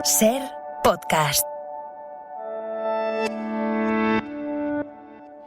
Ser Podcast.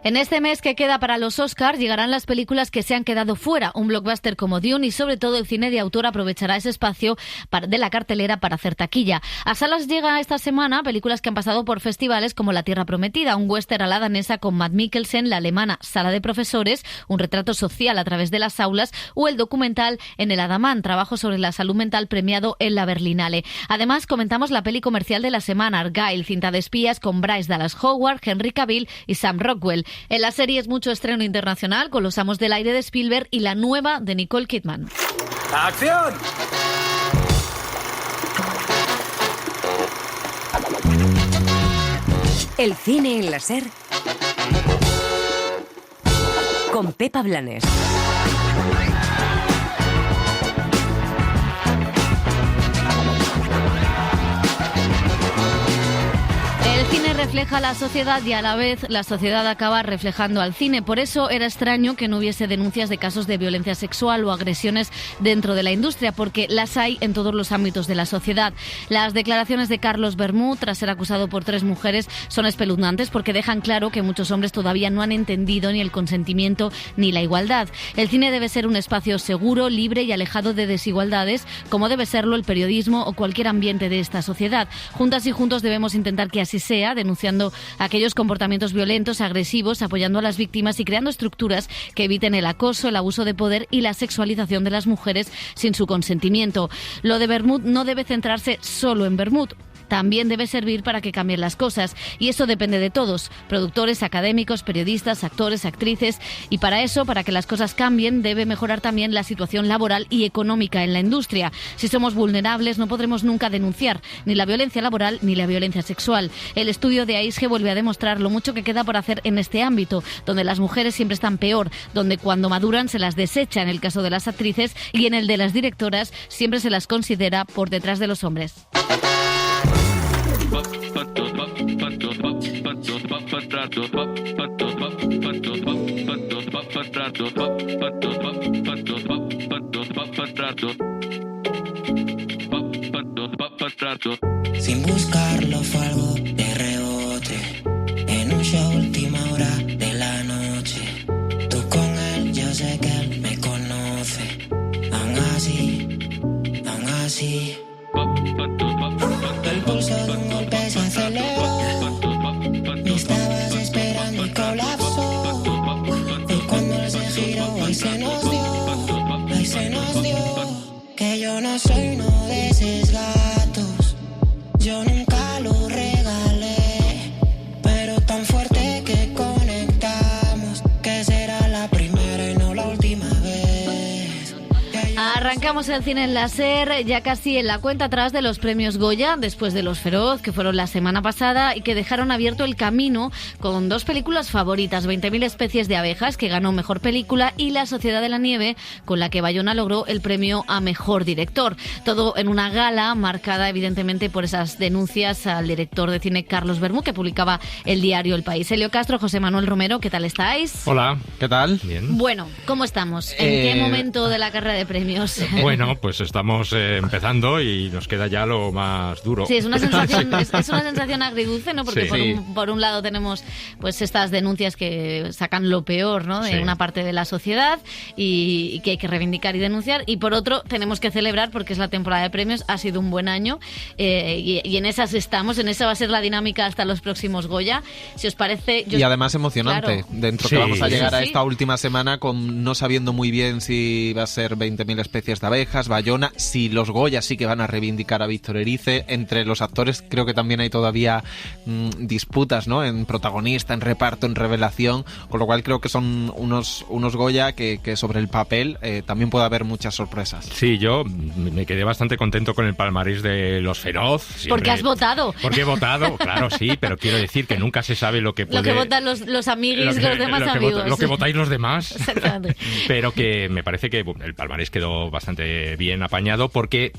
En este mes que queda para los Oscars llegarán las películas que se han quedado fuera, un blockbuster como Dune, y sobre todo el cine de autor aprovechará ese espacio de la cartelera para hacer taquilla. A salas llega esta semana películas que han pasado por festivales como La Tierra Prometida, un western a la danesa con Mads Mikkelsen, la alemana Sala de Profesores, un retrato social a través de las aulas, o el documental En el Adamán, trabajo sobre la salud mental premiado en la Berlinale. Además, comentamos la peli comercial de la semana, Argylle, cinta de espías con Bryce Dallas Howard, Henry Cavill y Sam Rockwell. En la serie es mucho estreno internacional, con Los Amos del Aire de Spielberg y la nueva de Nicole Kidman. ¡Acción! El cine en la Ser con Pepa Blanes. El cine refleja la sociedad y a la vez la sociedad acaba reflejando al cine. Por eso era extraño que no hubiese denuncias de casos de violencia sexual o agresiones dentro de la industria, porque las hay en todos los ámbitos de la sociedad. Las declaraciones de Carlos Bermúdez, tras ser acusado por 3 mujeres, son espeluznantes porque dejan claro que muchos hombres todavía no han entendido ni el consentimiento ni la igualdad. El cine debe ser un espacio seguro, libre y alejado de desigualdades, como debe serlo el periodismo o cualquier ambiente de esta sociedad. Juntas y juntos debemos intentar que así sea, denunciando aquellos comportamientos violentos, agresivos, apoyando a las víctimas y creando estructuras que eviten el acoso, el abuso de poder y la sexualización de las mujeres sin su consentimiento. Lo de Bermúdez no debe centrarse solo en Bermúdez. También debe servir para que cambien las cosas, y eso depende de todos, productores, académicos, periodistas, actores, actrices, y para eso, para que las cosas cambien, debe mejorar también la situación laboral y económica en la industria. Si somos vulnerables, no podremos nunca denunciar ni la violencia laboral ni la violencia sexual. El estudio de AISG vuelve a demostrar lo mucho que queda por hacer en este ámbito, donde las mujeres siempre están peor, donde cuando maduran se las desecha en el caso de las actrices, y en el de las directoras siempre se las considera por detrás de los hombres. Sin buscarlo fue algo de rebote, en un show última hora de la noche. Tú con él, yo sé que él me conoce. Aún así el pulso de un golpe se aceleró. Me estabas esperando y colapsó. Y cuando él se giró, ahí se nos dio. Que yo no soy uno de esos gatos, yo nunca lo regalé, pero tan fuerte que conectamos, que será la primera y no la última vez. Arrancamos el cine en la Ser, ya casi en la cuenta atrás de los premios Goya, después de Los Feroz, que fueron la semana pasada y que dejaron abierto el camino con 2 películas favoritas, 20.000 especies de abejas, que ganó Mejor Película, y La Sociedad de la Nieve, con la que Bayona logró el premio a Mejor Director. Todo en una gala marcada evidentemente por esas denuncias al director de cine Carlos Bermúdez, que publicaba el diario El País. Elio Castro, José Manuel Romero, ¿qué tal estáis? Hola, ¿qué tal? Bien. Bueno, ¿cómo estamos? ¿En qué momento de la carrera de premios? Bueno, pues estamos empezando y nos queda ya lo más duro. Sí, es una sensación, es una sensación agridulce, ¿no? Porque sí, por un lado tenemos pues estas denuncias que sacan lo peor, ¿no? De una parte de la sociedad y que hay que reivindicar y denunciar, y por otro tenemos que celebrar porque es la temporada de premios, ha sido un buen año, y en esas estamos, en esa va a ser la dinámica hasta los próximos Goya. Si os parece... Y además emocionante, claro, dentro que vamos a llegar a esta última semana con no sabiendo muy bien si va a ser 20.000 especies de abejas, Bayona, si los Goya sí que van a reivindicar a Víctor Erice. Entre los actores creo que también hay todavía disputas, ¿no? En protagonista, en reparto, en revelación, con lo cual creo que son unos Goya que sobre el papel también puede haber muchas sorpresas. Sí, yo me quedé bastante contento con el palmarés de Los Feroz. Siempre... Porque has votado. Porque he votado, claro, sí, pero quiero decir que nunca se sabe lo que puede... Lo que votan los amiguis, los demás amigos. Lo que votáis los demás. Exactamente. Pero que me parece que el palmarés quedó bastante bien apañado porque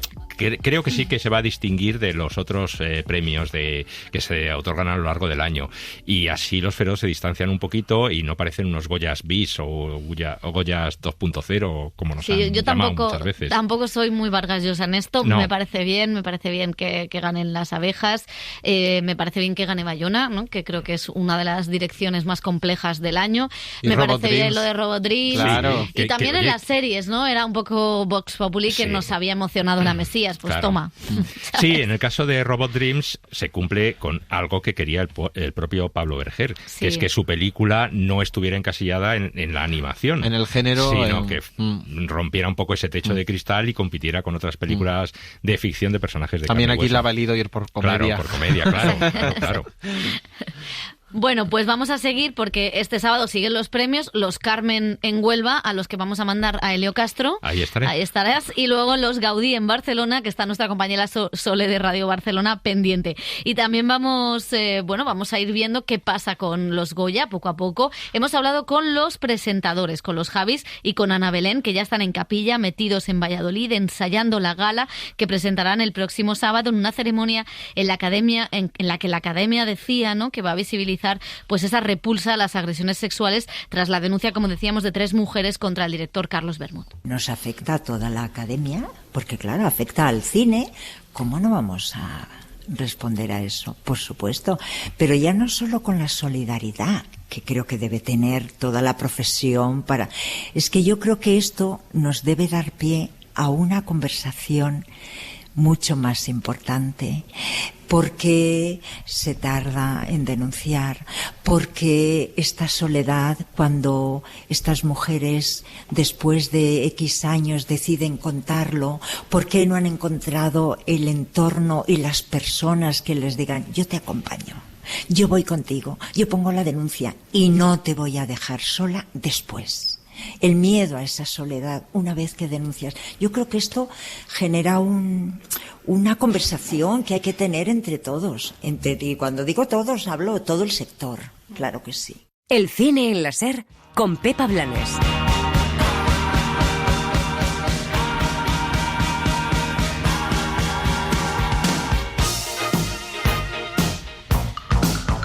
creo que sí que se va a distinguir de los otros premios que se otorgan a lo largo del año. Y así los Feroz se distancian un poquito y no parecen unos Goyas bis o Goyas 2.0, como nos han llamado muchas veces. Tampoco soy muy Vargas Llosa en esto. No. Me parece bien que ganen las abejas. Me parece bien que gane Bayona, ¿no? Que creo que es una de las direcciones más complejas del año. Y me Robot parece bien Dreams. lo de Robot Dreams. Claro. Y también en las series, ¿no? Era un poco Vox Populi que Sí. nos había emocionado la Mesías. Pues Claro. toma. Sí, en el caso de Robot Dreams se cumple con algo que quería el propio Pablo Berger, Sí. que es que su película no estuviera encasillada en la animación. En el género, sino que rompiera un poco ese techo de cristal y compitiera con otras películas de ficción de personajes de También carne y aquí hueso. la ha valido ir por comedia. Claro, por comedia, claro. Bueno, pues vamos a seguir porque este sábado siguen los premios, los Carmen en Huelva, a los que vamos a mandar a Elio Castro. Ahí estaré. Ahí estarás. Y luego los Gaudí en Barcelona, que está nuestra compañera Sole de Radio Barcelona pendiente. Y también vamos a ir viendo qué pasa con los Goya poco a poco. Hemos hablado con los presentadores, con los Javis y con Ana Belén, que ya están en capilla, metidos en Valladolid, ensayando la gala que presentarán el próximo sábado en una ceremonia en la academia, en la que la academia decía, ¿no?, que va a visibilizar pues esa repulsa a las agresiones sexuales tras la denuncia, como decíamos, de 3 mujeres contra el director Carlos Bermud. Nos afecta a toda la academia, porque claro, afecta al cine. ¿Cómo no vamos a responder a eso? Por supuesto, pero ya no solo con la solidaridad que creo que debe tener toda la profesión para... Es que yo creo que esto nos debe dar pie a una conversación mucho más importante. ¿Por qué se tarda en denunciar? ¿Por qué esta soledad cuando estas mujeres después de X años deciden contarlo? ¿Por qué no han encontrado el entorno y las personas que les digan yo te acompaño, yo voy contigo, yo pongo la denuncia y no te voy a dejar sola después? El miedo a esa soledad una vez que denuncias. Yo creo que esto genera una conversación que hay que tener entre todos. Y cuando digo todos, hablo todo el sector. Claro que sí. El cine en la SER con Pepa Blanes.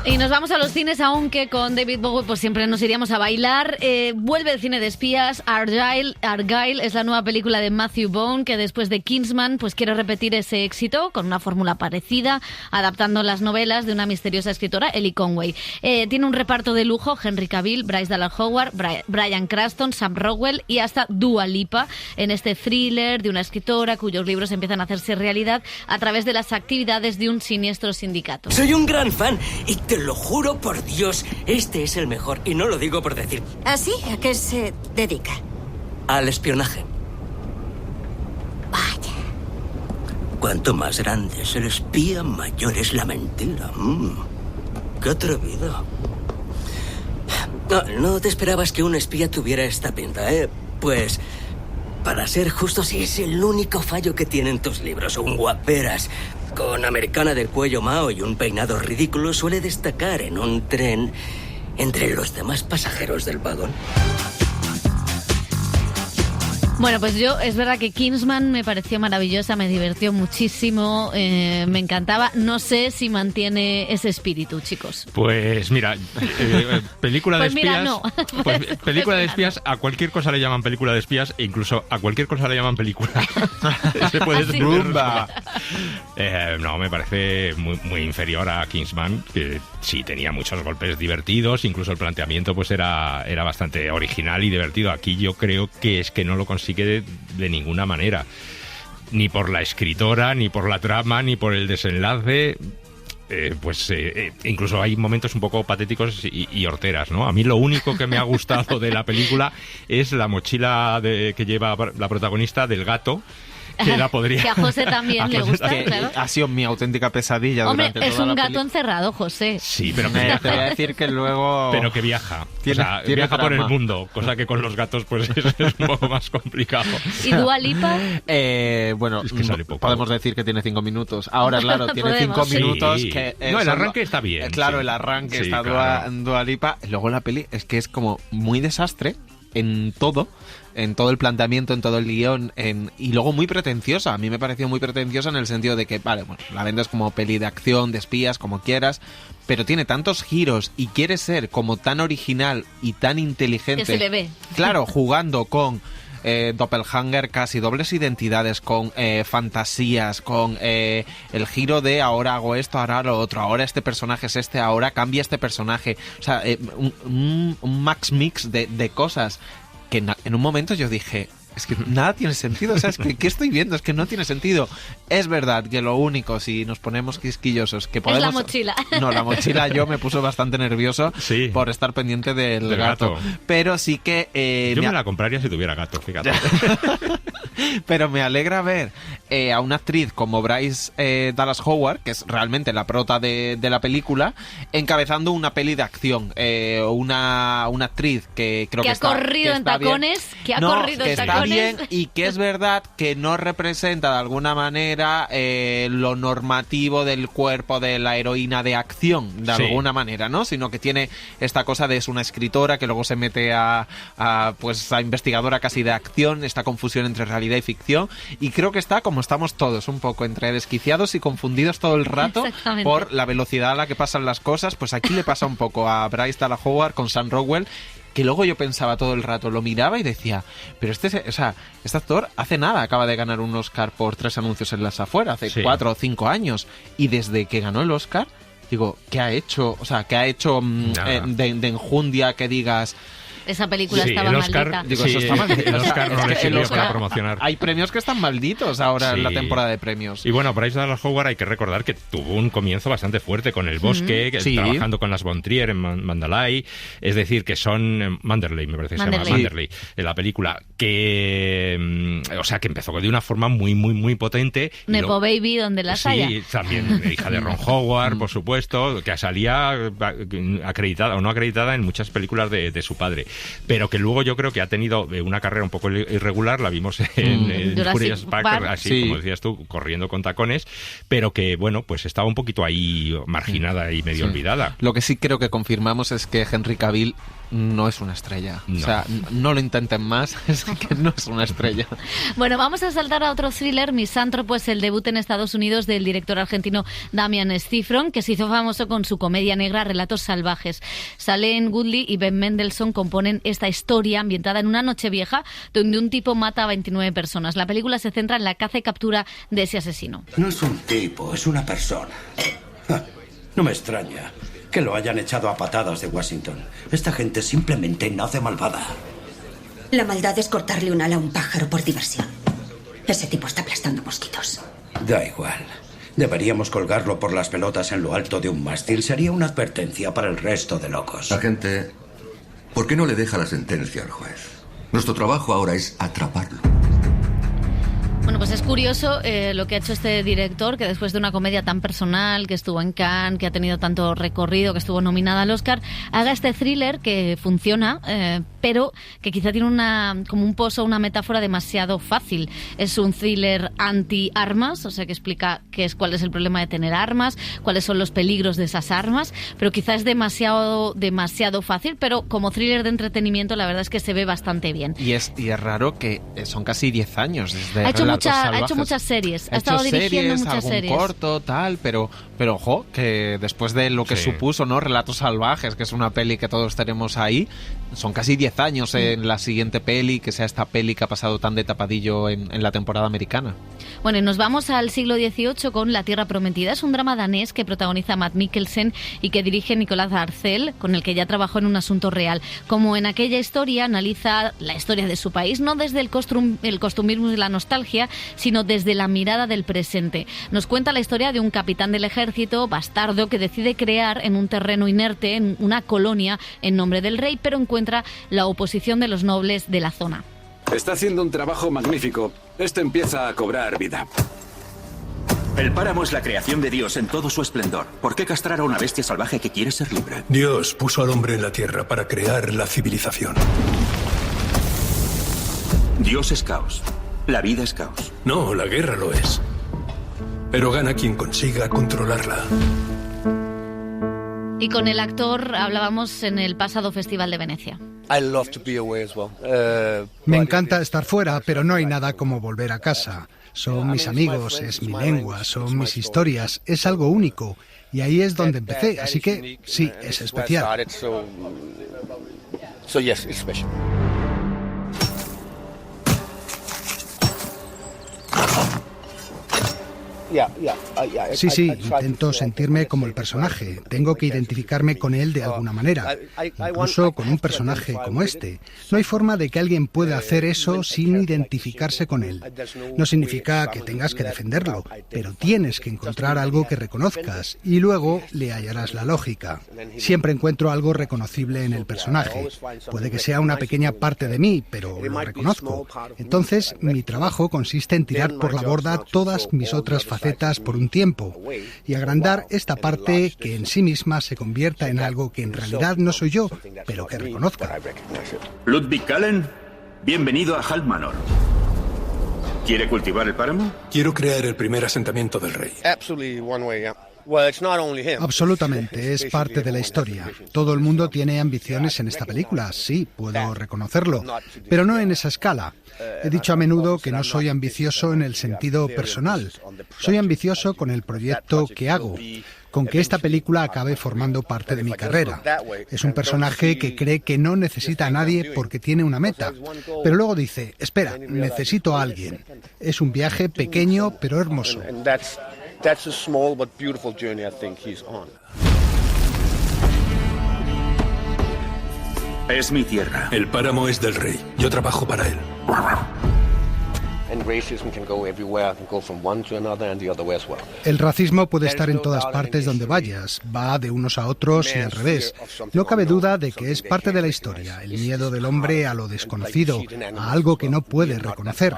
Y nos vamos a los cines, aunque con David Bowie pues siempre nos iríamos a bailar. Vuelve el cine de espías. Argylle es la nueva película de Matthew Vaughn, que después de Kingsman pues quiere repetir ese éxito con una fórmula parecida, adaptando las novelas de una misteriosa escritora, Ellie Conway. Tiene un reparto de lujo: Henry Cavill, Bryce Dallas Howard, Bryan Cranston, Sam Rockwell y hasta Dua Lipa, en este thriller de una escritora cuyos libros empiezan a hacerse realidad a través de las actividades de un siniestro sindicato. Soy un gran fan y te lo juro por Dios, este es el mejor, y no lo digo por decir. ¿Así? ¿A qué se dedica? Al espionaje. Vaya. Cuanto más grande es el espía, mayor es la mentira. ¡Qué atrevido! No te esperabas que un espía tuviera esta pinta, ¿eh? Pues, para ser justo, sí es el único fallo que tienen tus libros. Un guaperas con americana de cuello mao y un peinado ridículo suele destacar en un tren entre los demás pasajeros del vagón. Bueno, pues es verdad que Kingsman me pareció maravillosa, me divirtió muchísimo, me encantaba. No sé si mantiene ese espíritu, chicos. Pues mira, película de Pues mira, espías. no. Pues película de espías, a cualquier cosa le llaman película de espías, e incluso a cualquier cosa le llaman película. Se puede Así. Rumba. No, me parece muy inferior a Kingsman, que sí tenía muchos golpes divertidos, incluso el planteamiento pues era bastante original y divertido. Aquí yo creo que es que no lo consigue de ninguna manera, ni por la escritora, ni por la trama, ni por el desenlace. Incluso hay momentos un poco patéticos y horteras, ¿no? A mí lo único que me ha gustado de la película es la mochila que lleva la protagonista del gato, que la podría... Que a José también le gusta, Que claro. ha sido mi auténtica pesadilla Hombre, durante es toda un la gato película. encerrado, José. Sí, pero Te voy a decir que luego... pero que viaja. Tiene Viaja por el trama. mundo, cosa que con los gatos pues es un poco más complicado. ¿Y Dua Lipa? Bueno, Es que sale poco. podemos decir que tiene 5 minutos. Ahora, claro, tiene 5 Podemos. minutos Sí. que... No, el arranque está bien, Claro, sí. el arranque Sí, está claro. Dua Lipa. Luego la peli es que es como muy desastre. en todo el planteamiento, en todo el guión, y luego muy pretenciosa. A mí me pareció muy pretenciosa en el sentido de que, vale, bueno, la vendes como peli de acción, de espías, como quieras, pero tiene tantos giros y quiere ser como tan original y tan inteligente. Que se le ve. Claro, jugando con doppelganger, casi dobles identidades, con fantasías, con el giro de ahora hago esto, ahora lo otro, ahora este personaje es este, ahora cambia este personaje. O sea, un max mix de cosas que en un momento yo dije, es que nada tiene sentido, o sea, es que ¿qué estoy viendo? Es que no tiene sentido. Es verdad que lo único, si nos ponemos quisquillosos, que podemos... Es la mochila. No, la mochila yo me puso bastante nervioso por estar pendiente del gato. Pero sí que... yo me la compraría si tuviera gato, fíjate. Pero me alegra ver a una actriz como Bryce Dallas Howard, que es realmente la prota de la película, encabezando una peli de acción. Una actriz que creo que ha corrido en tacones, que ha corrido en tacones. Bien, y que es verdad que no representa de alguna manera lo normativo del cuerpo de la heroína de acción, de alguna manera, ¿no? Sino que tiene esta cosa de es una escritora que luego se mete a investigadora casi de acción, esta confusión entre realidad y ficción, y creo que está como estamos todos, un poco entre desquiciados y confundidos todo el rato por la velocidad a la que pasan las cosas. Pues aquí le pasa un poco a Bryce Dallas Howard con Sam Rockwell, que luego yo pensaba todo el rato, lo miraba y decía, pero este actor hace nada acaba de ganar un Oscar por 3 anuncios en las afueras, hace 4 o 5 años, y desde que ganó el Oscar, digo, ¿qué ha hecho? O sea, ¿qué ha hecho de enjundia que digas... Esa película estaba maldita. Digo, eso está maldito. El Oscar no le sirvió para promocionar. Hay premios que están malditos ahora en la temporada de premios. Y bueno, Bryce Dallas Howard hay que recordar que tuvo un comienzo bastante fuerte con El Bosque, trabajando con las Von Trier en Mandalay, es decir, que son Manderley, me parece que se llama Manderley, en la película, que o sea, que empezó de una forma muy, muy, muy potente. Nepo Baby, donde las haya. Sí, también hija de Ron Howard, por supuesto, que salía acreditada o no acreditada en muchas películas de su padre. Pero que luego yo creo que ha tenido una carrera un poco irregular, la vimos en Jurassic Park, así como decías tú, corriendo con tacones, pero que, bueno, pues estaba un poquito ahí marginada y medio olvidada. Lo que sí creo que confirmamos es que Henry Cavill no es una estrella. No. O sea, no lo intenten más, es que no es una estrella. Bueno, vamos a saltar a otro thriller, Misántropo, es el debut en Estados Unidos del director argentino Damian Szifron, que se hizo famoso con su comedia negra Relatos Salvajes. Shailene Woodley y Ben Mendelsohn componen esta historia ambientada en una noche vieja donde un tipo mata a 29 personas. La película se centra en la caza y captura de ese asesino. No es un tipo, es una persona. No me extraña que lo hayan echado a patadas de Washington. Esta gente simplemente nace malvada. La maldad es cortarle un ala a un pájaro por diversión. Ese tipo está aplastando mosquitos. Da igual. Deberíamos colgarlo por las pelotas en lo alto de un mástil. Sería una advertencia para el resto de locos. Agente, ¿por qué no le deja la sentencia al juez? Nuestro trabajo ahora es atraparlo. Bueno, pues es curioso lo que ha hecho este director, que después de una comedia tan personal, que estuvo en Cannes, que ha tenido tanto recorrido, que estuvo nominada al Oscar, haga este thriller que funciona, pero que quizá tiene como un pozo, una metáfora demasiado fácil. Es un thriller anti-armas, o sea, que explica cuál es el problema de tener armas, cuáles son los peligros de esas armas, pero quizá es demasiado fácil, pero como thriller de entretenimiento la verdad es que se ve bastante bien. Y es raro que son casi 10 años desde ha hecho muchas series, ha estado dirigiendo muchas series. Corto, tal, pero ojo, que después de lo que supuso, ¿no? Relatos Salvajes, que es una peli que todos tenemos ahí, son casi 10 años en la siguiente peli, que sea esta peli que ha pasado tan de tapadillo en la temporada americana. Bueno, y nos vamos al siglo XVIII con La Tierra Prometida. Es un drama danés que protagoniza Mads Mikkelsen y que dirige Nicolás Arcel, con el que ya trabajó en Un asunto real. Como en aquella historia, analiza la historia de su país, no desde el costumbrismo y la nostalgia, sino desde la mirada del presente. Nos cuenta la historia de un capitán del ejército bastardo que decide crear en un terreno inerte una colonia en nombre del rey, pero encuentra la oposición de los nobles de la zona. Está haciendo un trabajo magnífico. Esto empieza a cobrar vida. El páramo es la creación de Dios en todo su esplendor. ¿Por qué castrar a una bestia salvaje que quiere ser libre? Dios puso al hombre en la tierra para crear la civilización. Dios es caos. La vida es caos. No, la guerra lo es. Pero gana quien consiga controlarla. Y con el actor hablábamos en el pasado Festival de Venecia. Me encanta estar fuera, pero no hay nada como volver a casa. Son mis amigos, es mi lengua, son mis historias, es algo único. Y ahí es donde empecé, así que sí, es especial. Sí, intento sentirme como el personaje. Tengo que identificarme con él de alguna manera. Incluso con un personaje como este. No hay forma de que alguien pueda hacer eso sin identificarse con él. No significa que tengas que defenderlo, pero tienes que encontrar algo que reconozcas y luego le hallarás la lógica. Siempre encuentro algo reconocible en el personaje. Puede que sea una pequeña parte de mí, pero lo reconozco. Entonces, mi trabajo consiste en tirar por la borda todas mis otras facetas por un tiempo y agrandar esta parte que en sí misma se convierta en algo que en realidad no soy yo, pero que reconozca. Ludwig Kallen, bienvenido a Hall Manor. ¿Quiere cultivar el páramo? Quiero crear el primer asentamiento del rey. Absolutamente, es parte de la historia. Todo el mundo tiene ambiciones en esta película, sí, puedo reconocerlo, pero no en esa escala. He dicho a menudo que no soy ambicioso en el sentido personal. Soy ambicioso con el proyecto que hago, con que esta película acabe formando parte de mi carrera. Es un personaje que cree que no necesita a nadie porque tiene una meta, pero luego dice, espera, necesito a alguien. Es un viaje pequeño pero hermoso. That's a small but beautiful journey I think he's on. Es mi tierra. El páramo es del rey. Yo trabajo para él. El racismo puede estar en todas partes donde vayas, va de unos a otros y al revés. No cabe duda de que es parte de la historia, el miedo del hombre a lo desconocido, a algo que no puede reconocer.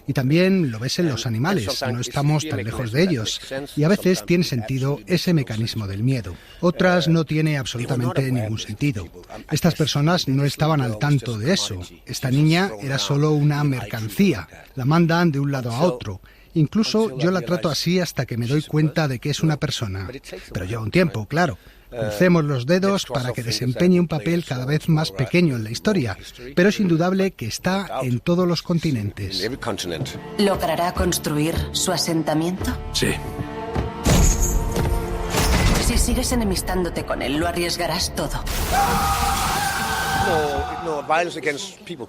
Y también lo ves en los animales, no estamos tan lejos de ellos. Y a veces tiene sentido ese mecanismo del miedo. Otras no tiene absolutamente ningún sentido. Estas personas no estaban al tanto de eso. Esta niña era solo una mercancía. La mandan de un lado a otro. Incluso yo la trato así hasta que me doy cuenta de que es una persona. Pero lleva un tiempo, claro. Crucemos los dedos para que desempeñe un papel cada vez más pequeño en la historia, pero es indudable que está en todos los continentes. ¿Logrará construir su asentamiento? Sí. Si sigues enemistándote con él, lo arriesgarás todo.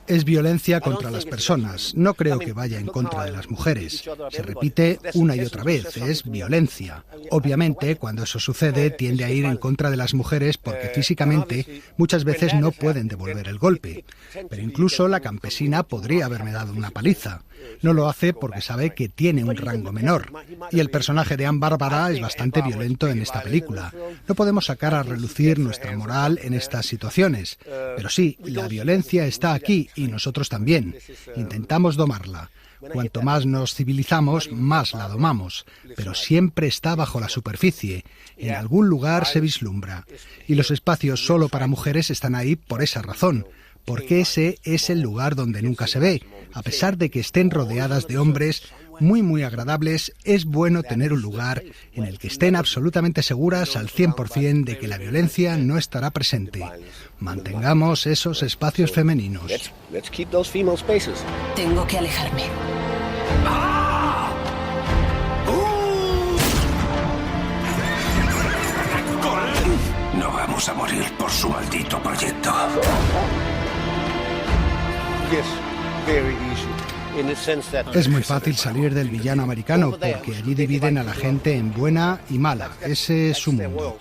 Es violencia contra las personas. No creo que vaya en contra de las mujeres. Se repite una y otra vez. Es violencia. Obviamente, cuando eso sucede, tiende a ir en contra de las mujeres porque físicamente muchas veces no pueden devolver el golpe. Pero incluso la campesina podría haberme dado una paliza. No lo hace porque sabe que tiene un rango menor. Y el personaje de Anne Bárbara es bastante violento en esta película. No podemos sacar a relucir nuestra moral en estas situaciones. Pero sí, la violencia está aquí y nosotros también. Intentamos domarla. Cuanto más nos civilizamos, más la domamos. Pero siempre está bajo la superficie. En algún lugar se vislumbra. Y los espacios solo para mujeres están ahí por esa razón. Porque ese es el lugar donde nunca se ve. A pesar de que estén rodeadas de hombres muy agradables, es bueno tener un lugar en el que estén absolutamente seguras al 100% de que la violencia no estará presente. Mantengamos esos espacios femeninos. Tengo que alejarme. No vamos a morir por su maldito proyecto. Es muy fácil salir del villano americano porque allí dividen a la gente en buena y mala. Ese es su mundo.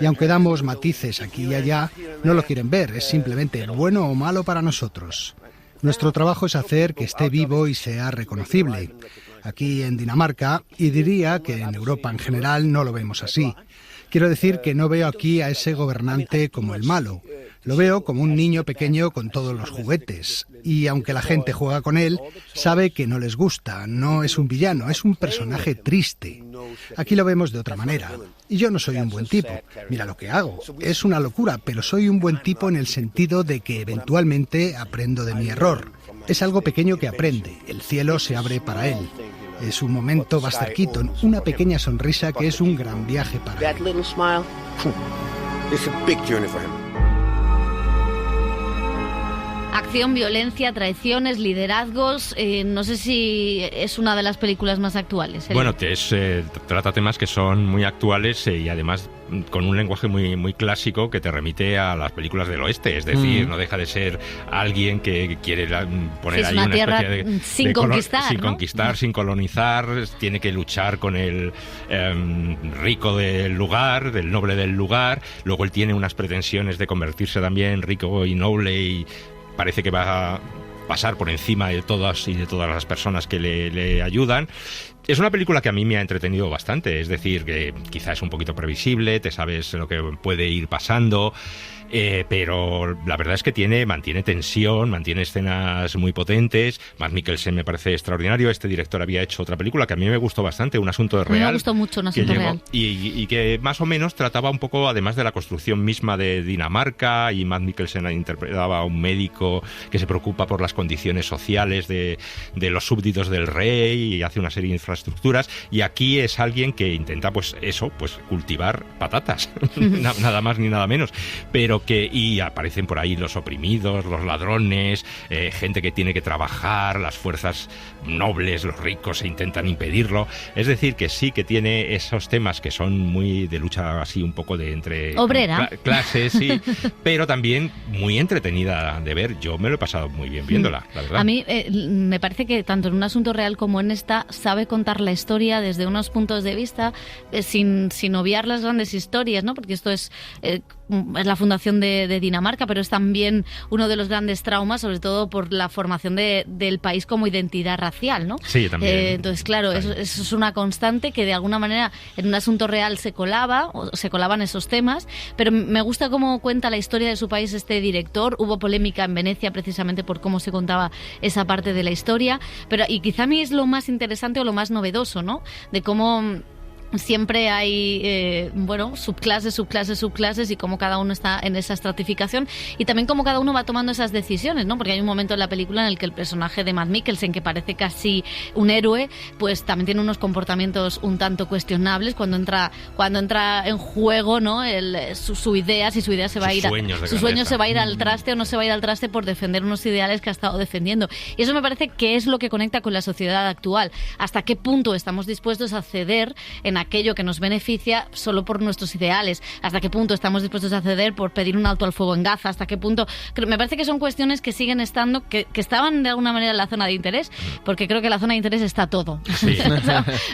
Y aunque damos matices aquí y allá, no lo quieren ver. Es simplemente bueno o malo para nosotros. Nuestro trabajo es hacer que esté vivo y sea reconocible. Aquí en Dinamarca, y diría que en Europa en general, no lo vemos así. Quiero decir que no veo aquí a ese gobernante como el malo. Lo veo como un niño pequeño con todos los juguetes. Y aunque la gente juega con él, sabe que no les gusta. No es un villano, es un personaje triste. Aquí lo vemos de otra manera. Y yo no soy un buen tipo. Mira lo que hago. Es una locura, pero soy un buen tipo en el sentido de que eventualmente aprendo de mi error. Es algo pequeño que aprende. El cielo se abre para él. Es un momento Buster Keaton, una pequeña sonrisa que es un gran viaje para él. Acción, violencia, traiciones, liderazgos. No sé si es una de las películas más actuales. Bueno, trata temas que son muy actuales y además con un lenguaje muy clásico que te remite a las películas del oeste. Es decir, no deja de ser alguien que quiere poner ahí una tierra especie de sin conquistar, sin ¿no? conquistar, sin colonizar. Tiene que luchar con el rico del lugar, del noble del lugar. Luego él tiene unas pretensiones de convertirse también en rico y noble y parece que va a pasar por encima de todas y de todas las personas que le ayudan. Es una película que a mí me ha entretenido bastante, es decir, que quizá es un poquito previsible, te sabes lo que puede ir pasando, pero la verdad es que mantiene tensión, mantiene escenas muy potentes. Mads Mikkelsen me parece extraordinario. Este director había hecho otra película que a mí me gustó bastante, Un asunto real. Me gustó mucho Un asunto real. Y que más o menos trataba un poco, además de la construcción misma de Dinamarca, y Mads Mikkelsen interpretaba a un médico que se preocupa por las condiciones sociales de los súbditos del rey y hace una serie de infraestructuras, y aquí es alguien que intenta pues cultivar patatas, nada más ni nada menos, pero y aparecen por ahí los oprimidos, los ladrones, gente que tiene que trabajar, las fuerzas nobles, los ricos se intentan impedirlo. Es decir, que sí que tiene esos temas que son muy de lucha así un poco de entre obrera, clases, sí, pero también muy entretenida de ver. Yo me lo he pasado muy bien viéndola, la verdad. A mí me parece que tanto en Un asunto real como en esta sabe contar la historia desde unos puntos de vista sin obviar las grandes historias, ¿no? Porque esto es la fundación de Dinamarca, pero es también uno de los grandes traumas, sobre todo por la formación del país como identidad racial, ¿no? Sí, también. Entonces, claro, eso es una constante que de alguna manera en Un asunto real se colaban esos temas, pero me gusta cómo cuenta la historia de su país este director. Hubo polémica en Venecia precisamente por cómo se contaba esa parte de la historia, y quizá a mí es lo más interesante o lo más novedoso, ¿no? De cómo siempre hay subclases y cómo cada uno está en esa estratificación y también cómo cada uno va tomando esas decisiones, ¿no? Porque hay un momento en la película en el que el personaje de Mads Mikkelsen, que parece casi un héroe, pues también tiene unos comportamientos un tanto cuestionables cuando entra en juego, ¿no? Su idea, si su idea se va a ir su sueño se va a ir al traste o no se va a ir al traste por defender unos ideales que ha estado defendiendo. Y eso me parece que es lo que conecta con la sociedad actual. ¿Hasta qué punto estamos dispuestos a ceder en aquello que nos beneficia solo por nuestros ideales? ¿Hasta qué punto estamos dispuestos a ceder por pedir un alto al fuego en Gaza? ¿Hasta qué punto? Me parece que son cuestiones que siguen estando, que estaban de alguna manera en la zona de interés, porque creo que en la zona de interés está todo. Sí.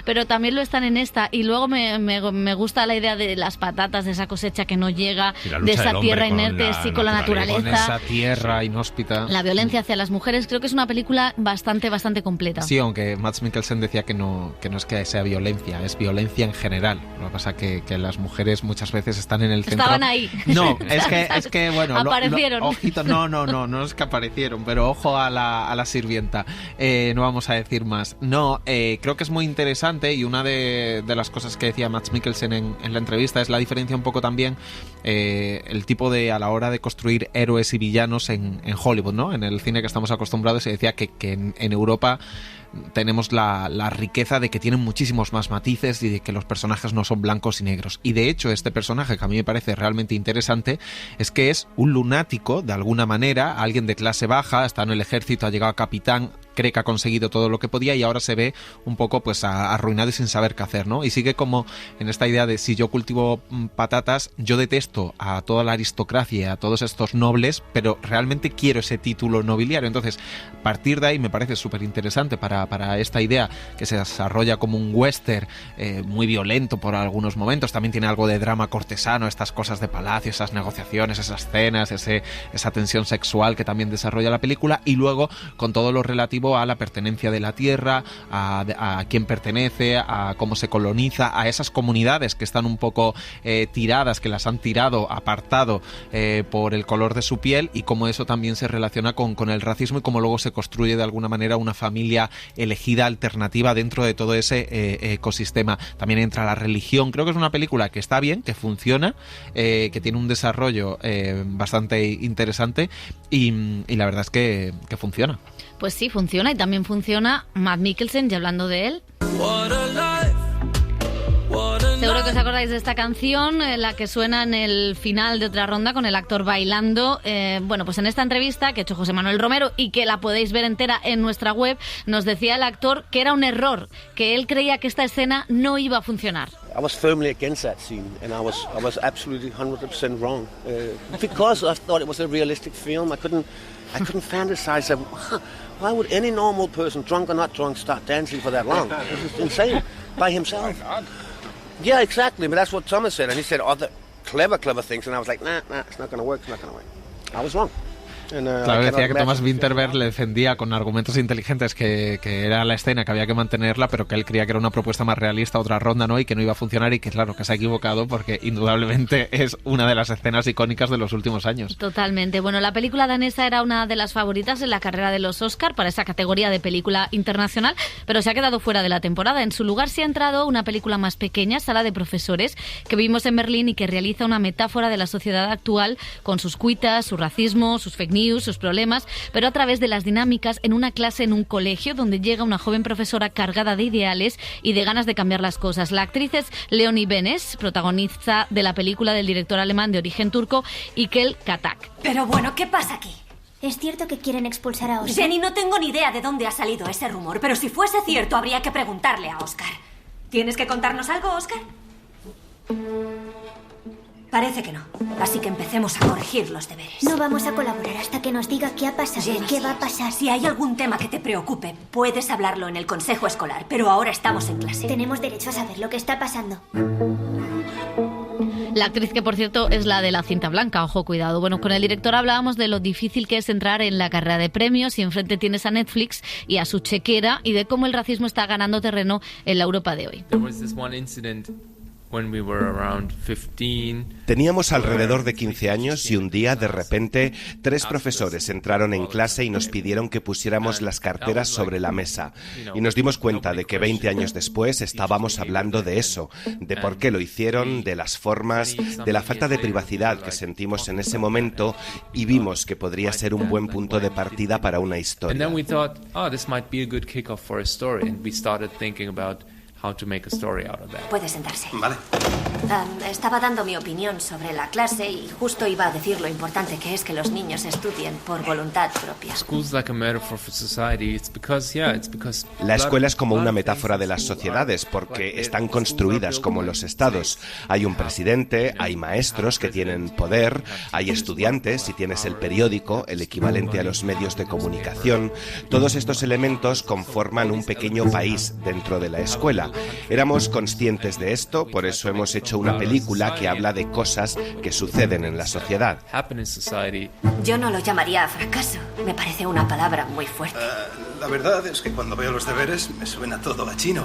Pero también lo están en esta. Y luego me gusta la idea de las patatas, de esa cosecha que no llega, de esa tierra inerte, con la naturaleza. Con esa tierra inhóspita. La violencia hacia las mujeres. Creo que es una película bastante completa. Sí, aunque Mads Mikkelsen decía que no es que sea violencia, es violencia en general. Lo que pasa es que las mujeres muchas veces están en el centro. Estaban ahí. No, es que bueno, aparecieron. Ojito, no es que aparecieron, pero ojo a la sirvienta. No vamos a decir más. No, creo que es muy interesante, y una de las cosas que decía Mads Mikkelsen en la entrevista es la diferencia un poco también el tipo a la hora de construir héroes y villanos en Hollywood, ¿no? En el cine que estamos acostumbrados, se decía que en Europa tenemos la riqueza de que tienen muchísimos más matices y de que los personajes no son blancos y negros. Y de hecho este personaje, que a mí me parece realmente interesante, es que es un lunático de alguna manera, alguien de clase baja, está en el ejército, ha llegado a capitán, cree que ha conseguido todo lo que podía y ahora se ve un poco pues arruinado y sin saber qué hacer, ¿no? Y sigue como en esta idea de si yo cultivo patatas, yo detesto a toda la aristocracia, a todos estos nobles, pero realmente quiero ese título nobiliario. Entonces, a partir de ahí me parece súper interesante para esta idea que se desarrolla como un western muy violento por algunos momentos. También tiene algo de drama cortesano, estas cosas de palacio, esas negociaciones, esas cenas, esa tensión sexual que también desarrolla la película, y luego con todo lo relativo a la pertenencia de la tierra, a quién pertenece, a cómo se coloniza, a esas comunidades que están un poco tiradas, que las han apartado por el color de su piel, y cómo eso también se relaciona con el racismo y cómo luego se construye de alguna manera una familia elegida alternativa dentro de todo ese ecosistema. También entra la religión. Creo que es una película que está bien, que funciona, que tiene un desarrollo bastante interesante y la verdad es que funciona. Pues sí, funciona, y también funciona Mads Mikkelsen, ya hablando de él. Seguro que os acordáis de esta canción, la que suena en el final de Otra Ronda con el actor bailando. Bueno, pues en esta entrevista que ha hecho José Manuel Romero y que la podéis ver entera en nuestra web, nos decía el actor que era un error, que él creía que esta escena no iba a funcionar. I was firmly against that scene, and I was absolutely 100% wrong. Because I thought it was a realistic film, I couldn't fantasize that. Why would any normal person, drunk or not drunk, start dancing for that long? This is insane, by himself. Yeah, exactly, but that's what Thomas said, and he said other clever things, and I was like, nah, it's not going to work, I was wrong. Claro, decía que Thomas Vinterberg le defendía con argumentos inteligentes que era la escena, que había que mantenerla, pero que él creía que era una propuesta más realista, Otra Ronda, ¿no? Y que no iba a funcionar, y que claro, que se ha equivocado, porque indudablemente es una de las escenas icónicas de los últimos años. Totalmente. Bueno, la película danesa era una de las favoritas en la carrera de los Oscar para esa categoría de película internacional, pero se ha quedado fuera de la temporada. En su lugar se ha entrado una película más pequeña, Sala de Profesores, que vimos en Berlín y que realiza una metáfora de la sociedad actual con sus cuitas, su racismo, sus fake news, sus problemas, pero a través de las dinámicas en una clase en un colegio donde llega una joven profesora cargada de ideales y de ganas de cambiar las cosas. La actriz es Leonie Benes, protagonista de la película del director alemán de origen turco Ikel Katak. Pero bueno, ¿qué pasa aquí? ¿Es cierto que quieren expulsar a Oscar? Jenny, no tengo ni idea de dónde ha salido ese rumor, pero si fuese cierto habría que preguntarle a Oscar. ¿Tienes que contarnos algo, Oscar? Parece que no. Así que empecemos a corregir los deberes. No vamos a colaborar hasta que nos diga qué ha pasado. Jenny, ¿Qué va a pasar? Si hay algún tema que te preocupe, puedes hablarlo en el consejo escolar, pero ahora estamos en clase. Tenemos derecho a saber lo que está pasando. La actriz que, por cierto, es la de la cinta blanca, ojo, cuidado. Bueno, con el director hablábamos de lo difícil que es entrar en la carrera de premios y enfrente tienes a Netflix y a su chequera, y de cómo el racismo está ganando terreno en la Europa de hoy. Teníamos alrededor de 15 años y un día, de repente, 3 profesores entraron en clase y nos pidieron que pusiéramos las carteras sobre la mesa. Y nos dimos cuenta de que 20 años después estábamos hablando de eso, de por qué lo hicieron, de las formas, de la falta de privacidad que sentimos en ese momento, y vimos que podría ser un buen punto de partida para una historia. Puede sentarse. Vale. Estaba dando mi opinión sobre la clase y justo iba a decir lo importante que es que los niños estudien por voluntad propia. La escuela es como una metáfora de las sociedades porque están construidas como los estados. Hay un presidente, hay maestros que tienen poder, hay estudiantes, si tienes el periódico, el equivalente a los medios de comunicación. Todos estos elementos conforman un pequeño país dentro de la escuela. Éramos conscientes de esto, por eso hemos hecho una película que habla de cosas que suceden en la sociedad. Yo no lo llamaría fracaso. Me parece una palabra muy fuerte. La verdad es que cuando veo los deberes me suena todo a chino.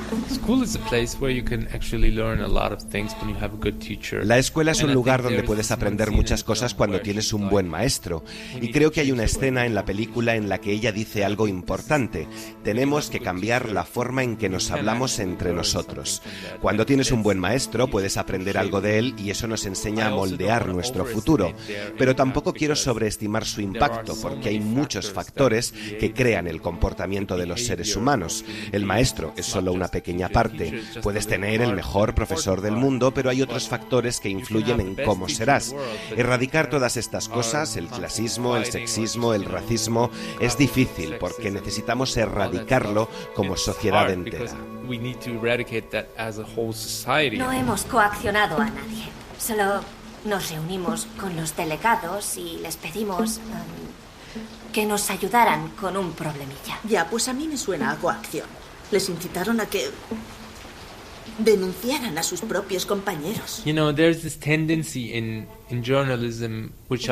La escuela es un lugar donde puedes aprender muchas cosas cuando tienes un buen maestro. Y creo que hay una escena en la película en la que ella dice algo importante. Tenemos que cambiar la forma en que nos hablamos entre nosotros. Cuando tienes un buen maestro puedes aprender algo de él y eso nos enseña a moldear nuestro futuro. Pero tampoco quiero sobreestimar su impacto porque hay muchos factores que crean el comportamiento de los seres humanos. El maestro es solo una pequeña parte. Puedes tener el mejor profesor del mundo, pero hay otros factores que influyen en cómo serás. Erradicar todas estas cosas, el clasismo, el sexismo, el racismo, es difícil porque necesitamos erradicarlo como sociedad entera. No hemos coaccionado a nadie. Solo nos reunimos con los delegados y les pedimos que nos ayudaran con un problemilla. Ya, pues a mí me suena a coacción. Les incitaron a que denunciaran a sus propios compañeros. There's this tendency in journalism which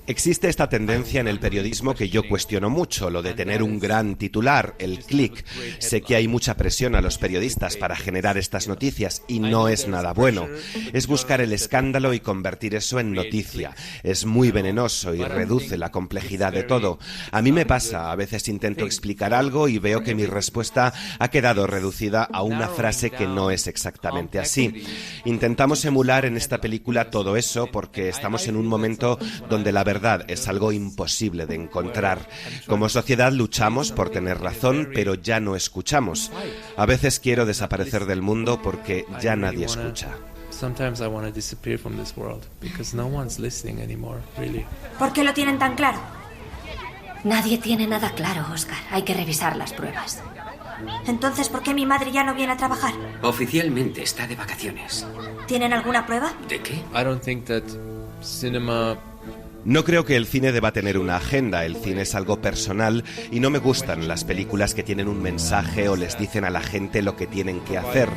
Existe esta tendencia en el periodismo que yo cuestiono mucho, lo de tener un gran titular, el click. Sé que hay mucha presión a los periodistas para generar estas noticias y no es nada bueno. Es buscar el escándalo y convertir eso en noticia. Es muy venenoso y reduce la complejidad de todo. A mí me pasa, a veces intento explicar algo y veo que mi respuesta ha quedado reducida a una frase que no es exactamente así. Intentamos emular en esta película todo eso porque estamos en un momento donde la verdad es algo imposible de encontrar. Como sociedad luchamos por tener razón, pero ya no escuchamos. A veces quiero desaparecer del mundo porque ya nadie escucha. sometimes I want to disappear from this world because no one's listening anymore, really. ¿Por qué lo tienen tan claro? Nadie tiene nada claro, Oscar. Hay que revisar las pruebas. Entonces, ¿por qué mi madre ya no viene a trabajar? Oficialmente está de vacaciones. ¿Tienen alguna prueba? ¿De qué? I don't think that cinema... No creo que el cine deba tener una agenda, el cine es algo personal y no me gustan las películas que tienen un mensaje o les dicen a la gente lo que tienen que hacer.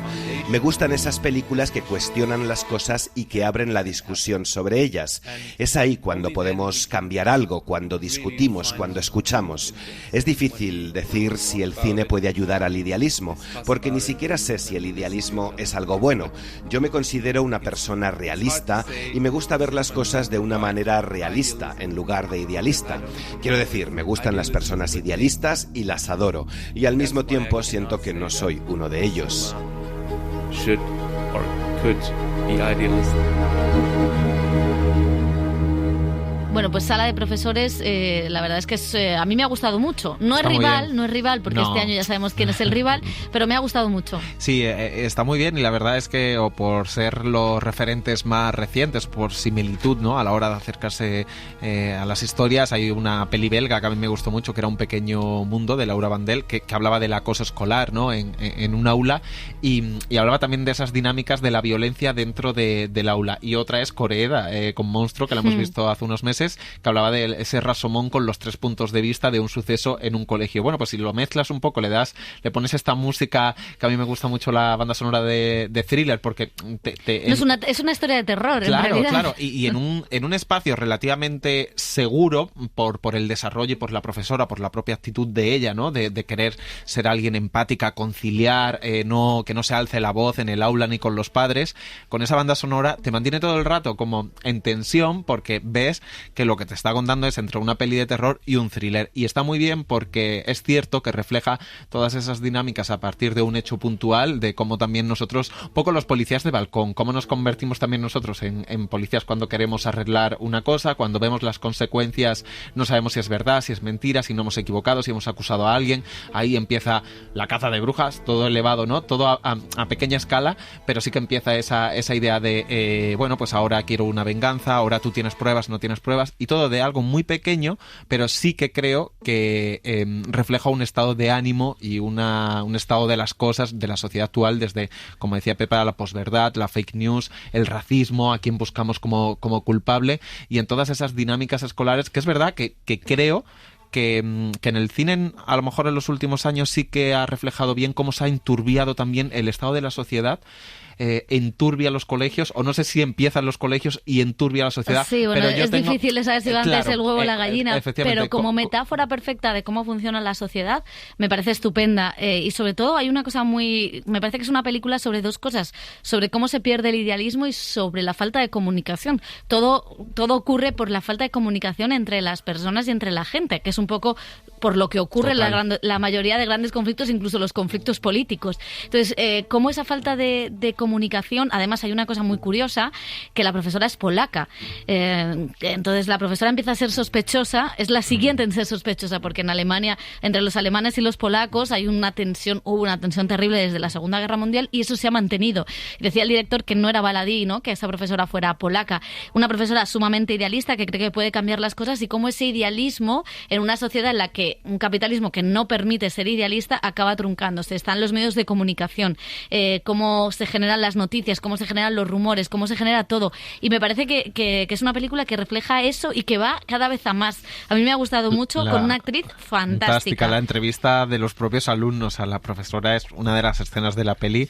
Me gustan esas películas que cuestionan las cosas y que abren la discusión sobre ellas. Es ahí cuando podemos cambiar algo, cuando discutimos, cuando escuchamos. Es difícil decir si el cine puede ayudar al idealismo, porque ni siquiera sé si el idealismo es algo bueno. Yo me considero una persona realista y me gusta ver las cosas de una manera realista en lugar de idealista. Quiero decir, me gustan las personas idealistas y las adoro, y al mismo tiempo siento que no soy uno de ellos. Should or could be idealist. Bueno, pues Sala de Profesores, la verdad es que a mí me ha gustado mucho. No es rival, porque este año ya sabemos quién es el rival, pero me ha gustado mucho. Sí, está muy bien y la verdad es que, o por ser los referentes más recientes, por similitud, ¿no?, a la hora de acercarse a las historias, hay una peli belga que a mí me gustó mucho, que era Un pequeño mundo, de Laura Vandel, que hablaba del acoso escolar, ¿no?, en un aula y hablaba también de esas dinámicas de la violencia dentro del aula. Y otra es Koreeda, con Monstruo, que la hemos visto hace unos meses, que hablaba de ese rasomón con los 3 puntos de vista de un suceso en un colegio. Bueno, pues si lo mezclas un poco, le pones esta música, que a mí me gusta mucho la banda sonora de Thriller, porque es una historia de terror, claro, en realidad. Claro, y en un espacio relativamente seguro por el desarrollo y por la profesora, por la propia actitud de ella, ¿no?, de querer ser alguien empática, conciliar, que no se alce la voz en el aula ni con los padres. Con esa banda sonora te mantiene todo el rato como en tensión, porque ves que lo que te está contando es entre una peli de terror y un thriller. Y está muy bien porque es cierto que refleja todas esas dinámicas a partir de un hecho puntual, de cómo también nosotros, poco los policías de balcón, cómo nos convertimos también nosotros en policías cuando queremos arreglar una cosa, cuando vemos las consecuencias no sabemos si es verdad, si es mentira, si no hemos equivocado, si hemos acusado a alguien. Ahí empieza la caza de brujas, todo elevado, ¿no?, todo a pequeña escala, pero sí que empieza esa idea de bueno, pues ahora quiero una venganza, ahora tú tienes pruebas, no tienes pruebas, y todo de algo muy pequeño, pero sí que creo que refleja un estado de ánimo y un estado de las cosas de la sociedad actual, desde, como decía Pepa, la posverdad, la fake news, el racismo, a quien buscamos como culpable, y en todas esas dinámicas escolares, que es verdad que creo que en el cine, a lo mejor en los últimos años, sí que ha reflejado bien cómo se ha enturbiado también el estado de la sociedad. Enturbia los colegios, o no sé si empiezan los colegios y enturbia la sociedad. Sí, bueno, pero es difícil saber si va antes el huevo o la gallina, pero como metáfora perfecta de cómo funciona la sociedad, me parece estupenda. Y sobre todo hay una cosa me parece que es una película sobre 2 cosas, sobre cómo se pierde el idealismo y sobre la falta de comunicación. Todo ocurre por la falta de comunicación entre las personas y entre la gente, que es un poco por lo que ocurre la mayoría de grandes conflictos, incluso los conflictos políticos. Entonces, cómo esa falta de comunicación, además hay una cosa muy curiosa, que la profesora es polaca. Entonces la profesora empieza a ser sospechosa, es la siguiente en ser sospechosa, porque en Alemania, entre los alemanes y los polacos, hubo una tensión terrible desde la Segunda Guerra Mundial, y eso se ha mantenido. Decía el director que no era baladí, ¿no?, que esa profesora fuera polaca. Una profesora sumamente idealista, que cree que puede cambiar las cosas, y cómo ese idealismo, en una sociedad en la que un capitalismo que no permite ser idealista, acaba truncándose. Están los medios de comunicación, cómo se generan las noticias, cómo se generan los rumores, cómo se genera todo. Y me parece que es una película que refleja eso y que va cada vez a más. A mí me ha gustado mucho, con una actriz fantástica. La entrevista de los propios alumnos a la profesora es una de las escenas de la peli,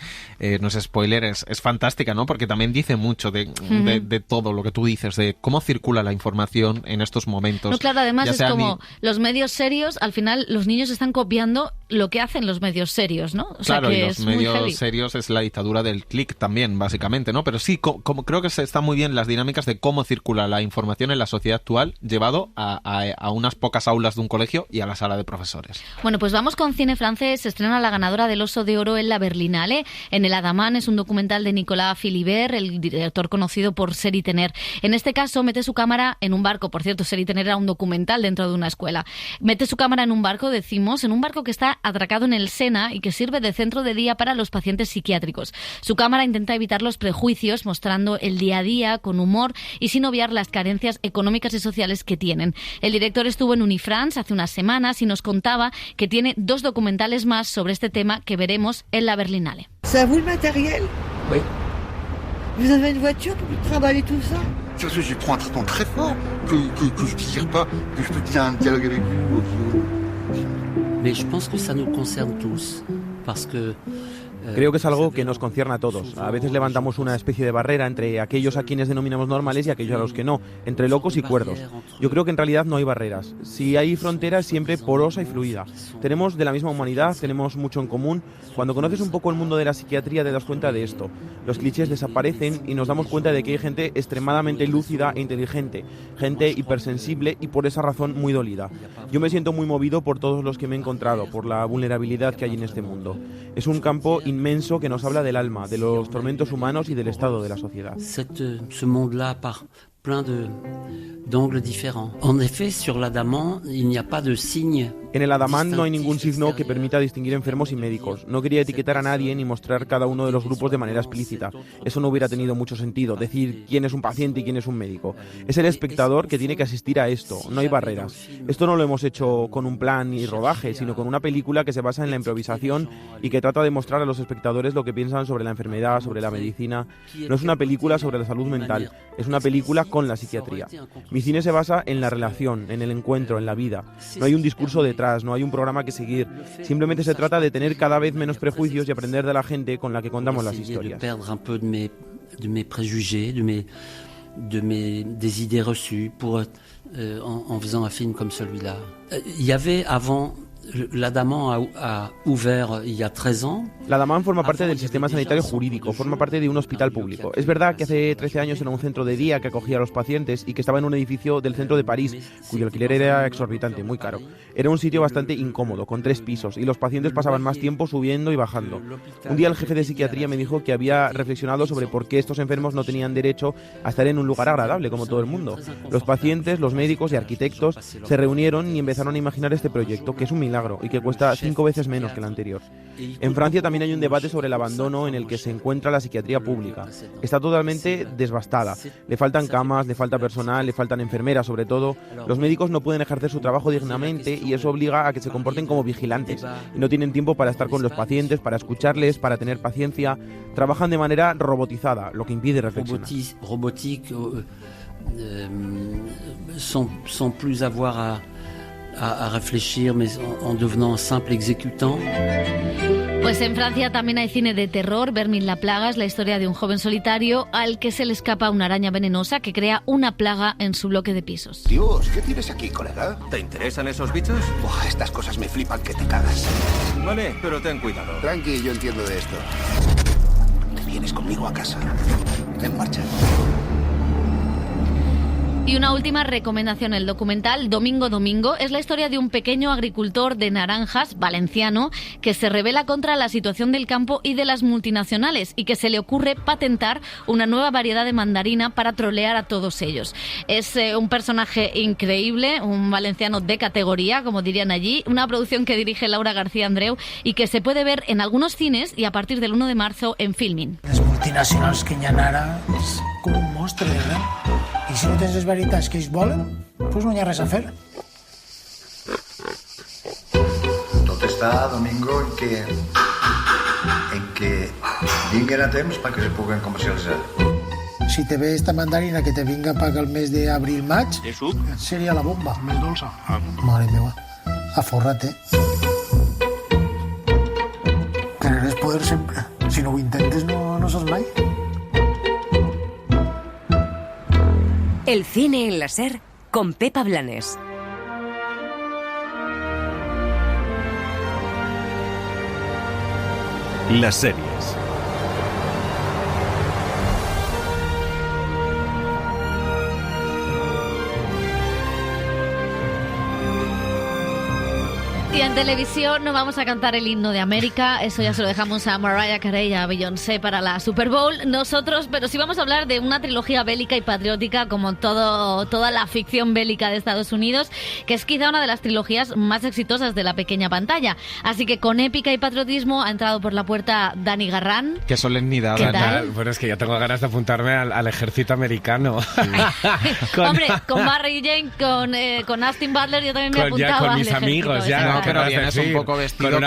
no es spoiler, es fantástica, ¿no?, porque también dice mucho de todo lo que tú dices, de cómo circula la información en estos momentos. No, claro, además es como los medios serios, al final los niños están copiando lo que hacen los medios serios, ¿no? O sea, claro, que y los medios serios es la dictadura del click también, básicamente, ¿no? Pero sí, como creo que está muy bien las dinámicas de cómo circula la información en la sociedad actual, llevado a unas pocas aulas de un colegio y a la sala de profesores. Bueno, pues vamos con cine francés. Se estrena la ganadora del Oso de Oro en la Berlinale, en El Adamán. Es un documental de Nicolas Philibert, el director conocido por Ser y Tener. En este caso, mete su cámara en un barco. Por cierto, Ser y Tener era un documental dentro de una escuela. Mete su cámara en un barco, en un barco que está atracado en el Sena y que sirve de centro de día para los pacientes psiquiátricos. Su cámara cámara intenta evitar los prejuicios, mostrando el día a día con humor y sin obviar las carencias económicas y sociales que tienen. El director estuvo en Unifrance hace unas semanas y nos contaba que tiene 2 documentales más sobre este tema que veremos en la Berlinale. ¿C'est à vous le matériel? Oui. Vous avez une voiture pour trimballer tout ça? Surtout, je prends un traitement très fort, que je ne tire pas, que je peux tenir un dialogue avec vous. Mais je pense que ça nous concerne tous, parce que Creo que es algo que nos concierne a todos. A veces levantamos una especie de barrera entre aquellos a quienes denominamos normales y aquellos a los que no, entre locos y cuerdos. Yo creo que en realidad no hay barreras. Si hay fronteras, siempre porosa y fluida. Tenemos de la misma humanidad, tenemos mucho en común. Cuando conoces un poco el mundo de la psiquiatría te das cuenta de esto. Los clichés desaparecen y nos damos cuenta de que hay gente extremadamente lúcida e inteligente, gente hipersensible y por esa razón muy dolida. Yo me siento muy movido por todos los que me he encontrado, por la vulnerabilidad que hay en este mundo. Es un campo inmenso que nos habla del alma, de los tormentos humanos y del estado de la sociedad. Ce monde-là par plein d'angles différents. En effet, sur l'Adamant, il n'y a pas de signe. En el Adamant no hay ningún signo que permita distinguir enfermos y médicos. No quería etiquetar a nadie ni mostrar cada uno de los grupos de manera explícita. Eso no hubiera tenido mucho sentido, decir quién es un paciente y quién es un médico. Es el espectador que tiene que asistir a esto, no hay barreras. Esto no lo hemos hecho con un plan y rodaje, sino con una película que se basa en la improvisación y que trata de mostrar a los espectadores lo que piensan sobre la enfermedad, sobre la medicina. No es una película sobre la salud mental, es una película con la psiquiatría. Mi cine se basa en la relación, en el encuentro, en la vida. No hay un discurso detrás, no hay un programa que seguir. Simplemente se trata de tener cada vez menos prejuicios y aprender de la gente con la que contamos las historias. De mes préjugés, des idées reçues en faisant un film comme celui-là. Il y avait avant L'Adamant a ouvert il y a 13 ans. L'Adamant forma parte del sistema sanitario jurídico, forma parte de un hospital público. Es verdad que hace 13 años era un centro de día que acogía a los pacientes y que estaba en un edificio del centro de París, cuyo alquiler era exorbitante, muy caro. Era un sitio bastante incómodo, con 3 pisos, y los pacientes pasaban más tiempo subiendo y bajando. Un día el jefe de psiquiatría me dijo que había reflexionado sobre por qué estos enfermos no tenían derecho a estar en un lugar agradable, como todo el mundo. Los pacientes, los médicos y arquitectos se reunieron y empezaron a imaginar este proyecto, que es un milagro y que cuesta 5 veces menos que el anterior. En Francia también hay un debate sobre el abandono en el que se encuentra la psiquiatría pública. Está totalmente desbastada. Le faltan camas, le falta personal, le faltan enfermeras sobre todo. Los médicos no pueden ejercer su trabajo dignamente y eso obliga a que se comporten como vigilantes. Y no tienen tiempo para estar con los pacientes, para escucharles, para tener paciencia. Trabajan de manera robotizada, lo que impide reflexionar. Sans plus avoir à réfléchir, mais en devenant simple exécutant. Pues en Francia también hay cine de terror. Vermin la plaga es la historia de un joven solitario al que se le escapa una araña venenosa que crea una plaga en su bloque de pisos. Dios, ¿qué tienes aquí, colega? ¿Te interesan esos bichos? Buah, estas cosas me flipan que te cagas. Vale, pero ten cuidado. Tranqui, yo entiendo de esto. Te vienes conmigo a casa. En marcha. Y una última recomendación, el documental Domingo Domingo es la historia de un pequeño agricultor de naranjas valenciano que se rebela contra la situación del campo y de las multinacionales y que se le ocurre patentar una nueva variedad de mandarina para trolear a todos ellos. Es un personaje increíble, un valenciano de categoría, como dirían allí, una producción que dirige Laura García Andreu y que se puede ver en algunos cines y a partir del 1 de marzo en Filmin. Les multinacionals que hi ha ara és com un monstre, ¿verdad? I si no tens les veritats que ells volen, doncs no hi ha res a fer. Tot està, Domingo, en que vinguen a temps perquè se puguen comercialitzar. Si te ve esta mandarina que te vinga paga el mes d'abril-maig, seria la bomba. Més dolça. Mare meva, aforra't, Tener és poder sempre. Si no ho intentes, no saps mai. El cine en la SER con Pepa Blanes. Las series. Y en televisión no vamos a cantar el himno de América, eso ya se lo dejamos a Mariah Carey y a Beyoncé para la Super Bowl. Nosotros, pero sí vamos a hablar de una trilogía bélica y patriótica como toda la ficción bélica de Estados Unidos, que es quizá una de las trilogías más exitosas de la pequeña pantalla. Así que con épica y patriotismo ha entrado por la puerta Dani Garrán. Qué solemnidad. ¿Qué tal? Bueno, es que yo tengo ganas de apuntarme al ejército americano. Hombre, con Barry Jane, con Austin Butler, yo también me apuntaba con al mis ejército. amigos, ya. No, pero vienes un poco vestido con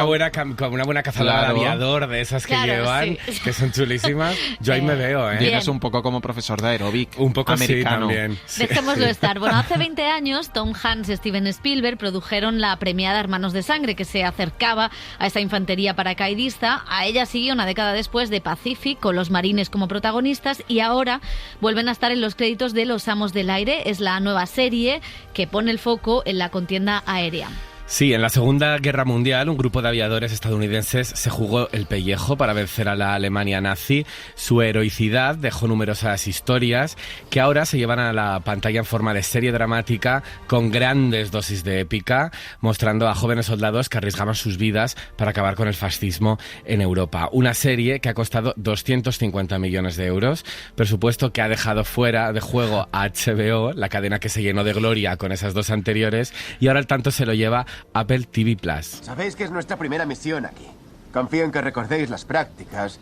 una buena cazadora de aviador de esas que llevan, sí. que son chulísimas. Yo ahí me veo, ¿eh? Vienes un poco como profesor de aeróbic. Un poco americano. Sí, también. Sí. Dejémoslo estar. Bueno, hace 20 años, Tom Hanks y Steven Spielberg produjeron la premiada Hermanos de Sangre, que se acercaba a esa infantería paracaidista. A ella siguió una década después de Pacific, con los marines como protagonistas, y ahora vuelven a estar en los créditos de Los Amos del Aire. Es la nueva serie que pone el foco en la contienda aérea. Sí, en la Segunda Guerra Mundial un grupo de aviadores estadounidenses se jugó el pellejo para vencer a la Alemania nazi. Su heroicidad dejó numerosas historias que ahora se llevan a la pantalla en forma de serie dramática con grandes dosis de épica, mostrando a jóvenes soldados que arriesgaban sus vidas para acabar con el fascismo en Europa. Una serie que ha costado 250 millones de euros, presupuesto que ha dejado fuera de juego a HBO, la cadena que se llenó de gloria con esas dos anteriores, y ahora el tanto se lo lleva Apple TV+. Sabéis que es nuestra primera misión aquí. Confío en que recordéis las prácticas.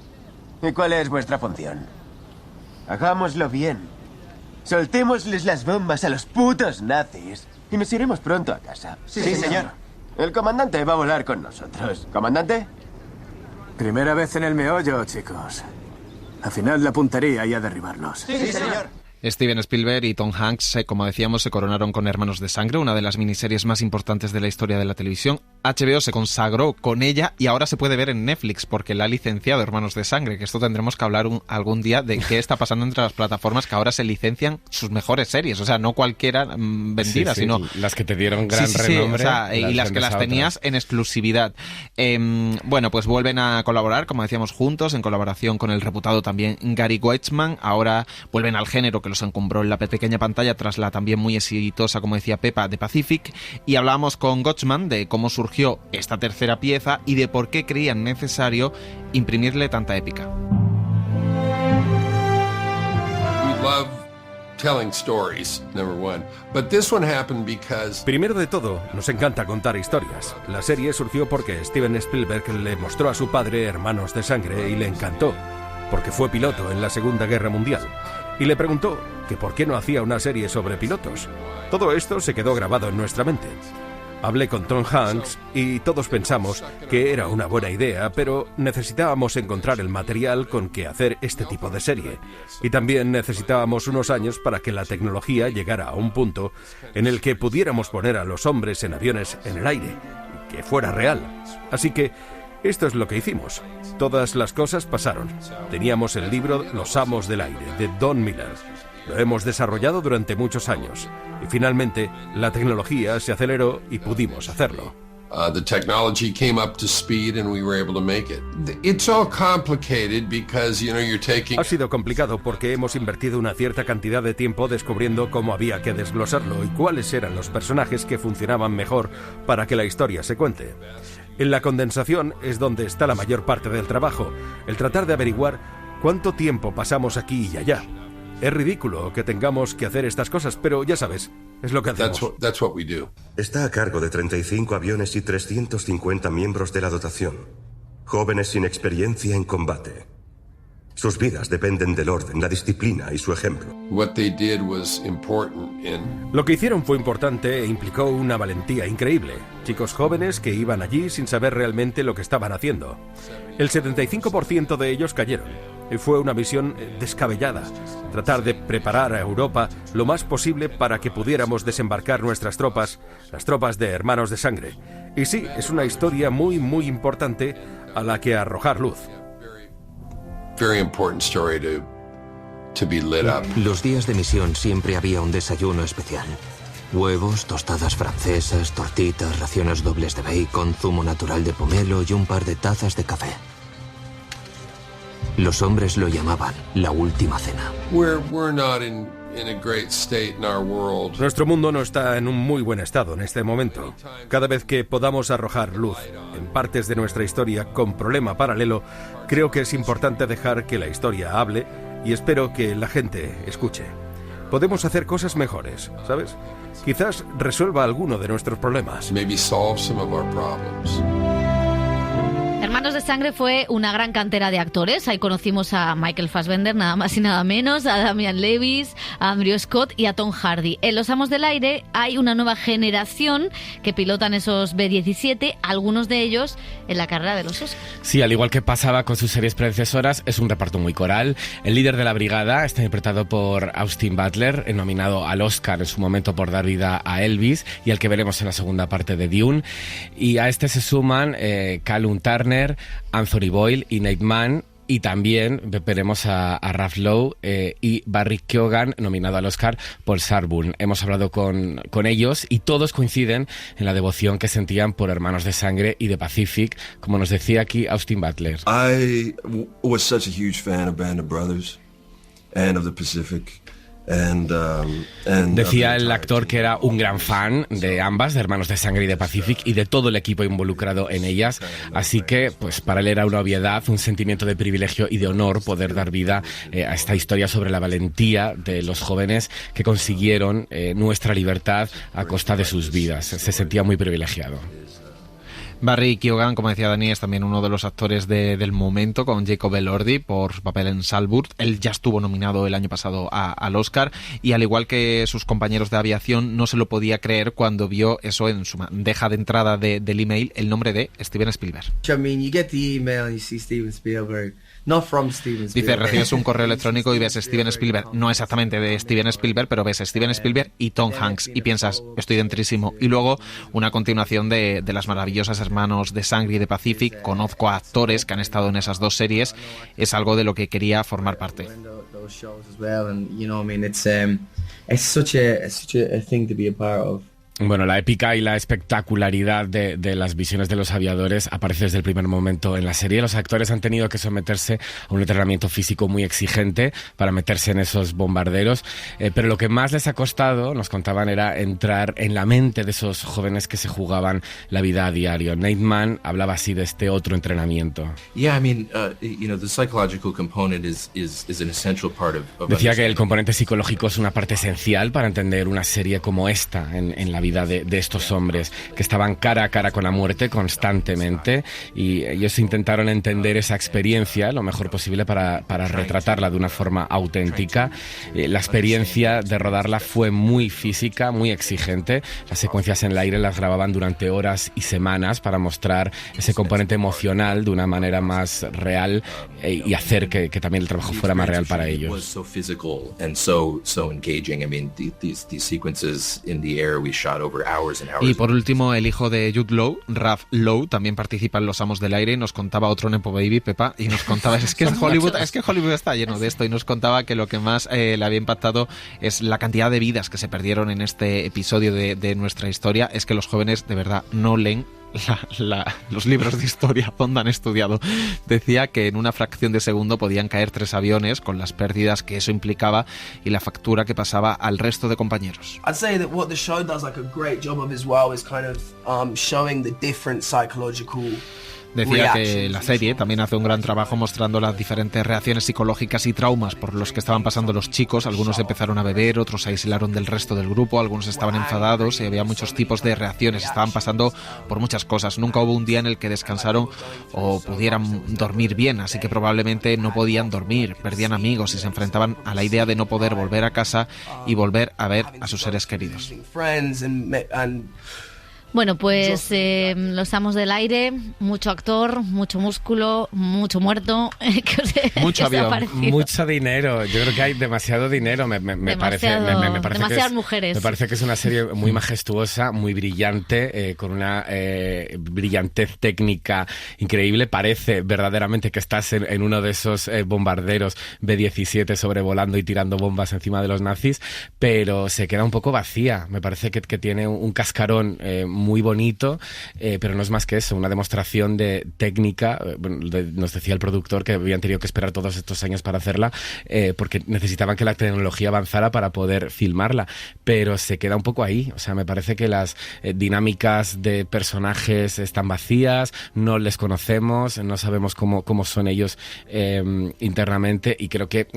¿Y cuál es vuestra función? Hagámoslo bien. Soltémosles las bombas a los putos nazis y nos iremos pronto a casa. Sí, señor. El comandante va a volar con nosotros. ¿Comandante? Primera vez en el meollo, chicos. Afinad la puntería y a derribarlos. Sí, señor. Steven Spielberg y Tom Hanks, como decíamos, se coronaron con Hermanos de Sangre, una de las miniseries más importantes de la historia de la televisión. HBO se consagró con ella y ahora se puede ver en Netflix porque la ha licenciado Hermanos de Sangre, que esto tendremos que hablar algún día de qué está pasando entre las plataformas que ahora se lincian sus mejores series. O sea, no cualquiera vendida, sí, sino las que te dieron gran renombre. O sea, y las que las tenías en exclusividad. Bueno, pues vuelven a colaborar, como decíamos, juntos, en colaboración con el reputado también Gary Weitzman. Ahora vuelven al género que los encumbró en la pequeña pantalla tras la también muy exitosa, como decía Pepa, de Pacific, y hablábamos con Gotchman de cómo surgió esta tercera pieza y de por qué creían necesario imprimirle tanta épica. Primero de todo, nos encanta contar historias. La serie surgió porque Steven Spielberg le mostró a su padre Hermanos de Sangre y le encantó, porque fue piloto en la Segunda Guerra Mundial. Y le preguntó que por qué no hacía una serie sobre pilotos. Todo esto se quedó grabado en nuestra mente. Hablé con Tom Hanks y todos pensamos que era una buena idea, pero necesitábamos encontrar el material con que hacer este tipo de serie. Y también necesitábamos unos años para que la tecnología llegara a un punto en el que pudiéramos poner a los hombres en aviones en el aire, y que fuera real. Así que esto es lo que hicimos. Todas las cosas pasaron. Teníamos el libro Los Amos del Aire, de Don Miller. Lo hemos desarrollado durante muchos años. Y finalmente, la tecnología se aceleró y pudimos hacerlo. The technology came up to speed and we were able to make it. It's all complicated because, you're taking... Ha sido complicado porque hemos invertido una cierta cantidad de tiempo descubriendo cómo había que desglosarlo y cuáles eran los personajes que funcionaban mejor para que la historia se cuente. En la condensación es donde está la mayor parte del trabajo, el tratar de averiguar cuánto tiempo pasamos aquí y allá. Es ridículo que tengamos que hacer estas cosas, pero ya sabes, es lo que hacemos. That's what we do. Está a cargo de 35 aviones y 350 miembros de la dotación, jóvenes sin experiencia en combate. Sus vidas dependen del orden, la disciplina y su ejemplo. Lo que hicieron fue importante e implicó una valentía increíble. Chicos jóvenes que iban allí sin saber realmente lo que estaban haciendo. El 75% de ellos cayeron. Y fue una misión descabellada. Tratar de preparar a Europa lo más posible para que pudiéramos desembarcar nuestras tropas, las tropas de Hermanos de Sangre. Y sí, es una historia muy, muy importante a la que arrojar luz. Very important story to be lit up. Los días de misión siempre había un desayuno especial. Huevos, tostadas francesas, tortitas, raciones dobles de bacon, zumo natural de pomelo y un par de tazas de café. Los hombres lo llamaban la última cena. We're not in in a great state in our world. Nuestro mundo no está en un muy buen estado en este momento. Cada vez que podamos arrojar luz en partes de nuestra historia con problema paralelo, creo que es importante dejar que la historia hable y espero que la gente escuche. Podemos hacer cosas mejores, ¿sabes? Quizás resuelva alguno de nuestros problemas. Maybe solve some of our problems. Hermanos de Sangre fue una gran cantera de actores. Ahí conocimos a Michael Fassbender, nada más y nada menos, a Damian Lewis, a Andrew Scott y a Tom Hardy. En Los Amos del Aire hay una nueva generación que pilotan esos B-17, algunos de ellos en la carrera de los Oscars. Sí, al igual que pasaba con sus series predecesoras, es un reparto muy coral. El líder de la brigada está interpretado por Austin Butler, nominado al Oscar en su momento por dar vida a Elvis y al que veremos en la segunda parte de Dune. Y a este se suman Callum Turner, Anthony Boyle y Nate Mann, y también veremos a Ralph Lowe y Barry Keoghan, nominado al Oscar por Sharpburn. Hemos hablado con ellos y todos coinciden en la devoción que sentían por Hermanos de Sangre y de Pacific, como nos decía aquí Austin Butler. I was such a huge fan of Band of Brothers and of the Pacific. Decía el actor que era un gran fan de ambas, de Hermanos de Sangre y de Pacific, y de todo el equipo involucrado en ellas, así que pues para él era una obviedad, un sentimiento de privilegio y de honor poder dar vida a esta historia sobre la valentía de los jóvenes que consiguieron nuestra libertad a costa de sus vidas. Se sentía muy privilegiado. Barry Keoghan, como decía Dani, es también uno de los actores del momento, con Jacob Elordi por su papel en Salzburg. Él ya estuvo nominado el año pasado al Oscar y, al igual que sus compañeros de aviación, no se lo podía creer cuando vio eso en su bandeja de entrada del email, el nombre de Steven Spielberg. Dice, recibes un correo electrónico y ves Steven Spielberg, no exactamente de Steven Spielberg, pero ves Steven Spielberg y Tom Hanks y piensas, estoy dentrísimo. Y luego una continuación de las maravillosas Hermanos de Sangre y de Pacific. Conozco a actores que han estado en esas dos series, es algo de lo que quería formar parte. Bueno, la épica y la espectacularidad de las visiones de los aviadores aparece desde el primer momento en la serie. Los actores han tenido que someterse a un entrenamiento físico muy exigente para meterse en esos bombarderos, pero lo que más les ha costado, nos contaban, era entrar en la mente de esos jóvenes que se jugaban la vida a diario. Nate Mann hablaba así de este otro entrenamiento. Decía que el componente psicológico es una parte esencial para entender una serie como esta en la vida de estos hombres que estaban cara a cara con la muerte constantemente, y ellos intentaron entender esa experiencia lo mejor posible para retratarla de una forma auténtica. La experiencia de rodarla fue muy física, muy exigente. Las secuencias en el aire las grababan durante horas y semanas para mostrar ese componente emocional de una manera más real y hacer que también el trabajo fuera más real para ellos. Y por último, el hijo de Jude Law, Ralph Lowe, también participa en Los Amos del Aire y nos contaba otro Nepo Baby, Pepa, y nos contaba, es que Hollywood está lleno de esto, y nos contaba que lo que más le había impactado es la cantidad de vidas que se perdieron en este episodio de nuestra historia. Es que los jóvenes de verdad no leen los libros de historia donde han estudiado. Decía que en una fracción de segundo podían caer 3 aviones, con las pérdidas que eso implicaba y la factura que pasaba al resto de compañeros. I'd say that what the show does like a great job of as well is kind of showing the different psychological. Decía que la serie también hace un gran trabajo mostrando las diferentes reacciones psicológicas y traumas por los que estaban pasando los chicos. Algunos empezaron a beber, otros se aislaron del resto del grupo, algunos estaban enfadados y había muchos tipos de reacciones. Estaban pasando por muchas cosas. Nunca hubo un día en el que descansaron o pudieran dormir bien, así que probablemente no podían dormir, perdían amigos y se enfrentaban a la idea de no poder volver a casa y volver a ver a sus seres queridos. Bueno, pues Los Amos del Aire, mucho actor, mucho músculo, mucho muerto. Mucho avión, mucho dinero. Yo creo que hay demasiado dinero, me parece. Demasiadas mujeres. Me parece que es una serie muy majestuosa, muy brillante, con una brillantez técnica increíble. Parece verdaderamente que estás en uno de esos bombarderos B-17 sobrevolando y tirando bombas encima de los nazis, pero se queda un poco vacía. Me parece que tiene un cascarón muy bonito, pero no es más que eso, una demostración de técnica. Nos decía el productor que habían tenido que esperar todos estos años para hacerla, porque necesitaban que la tecnología avanzara para poder filmarla, pero se queda un poco ahí. O sea, me parece que las dinámicas de personajes están vacías, no les conocemos, no sabemos cómo son ellos internamente, y creo que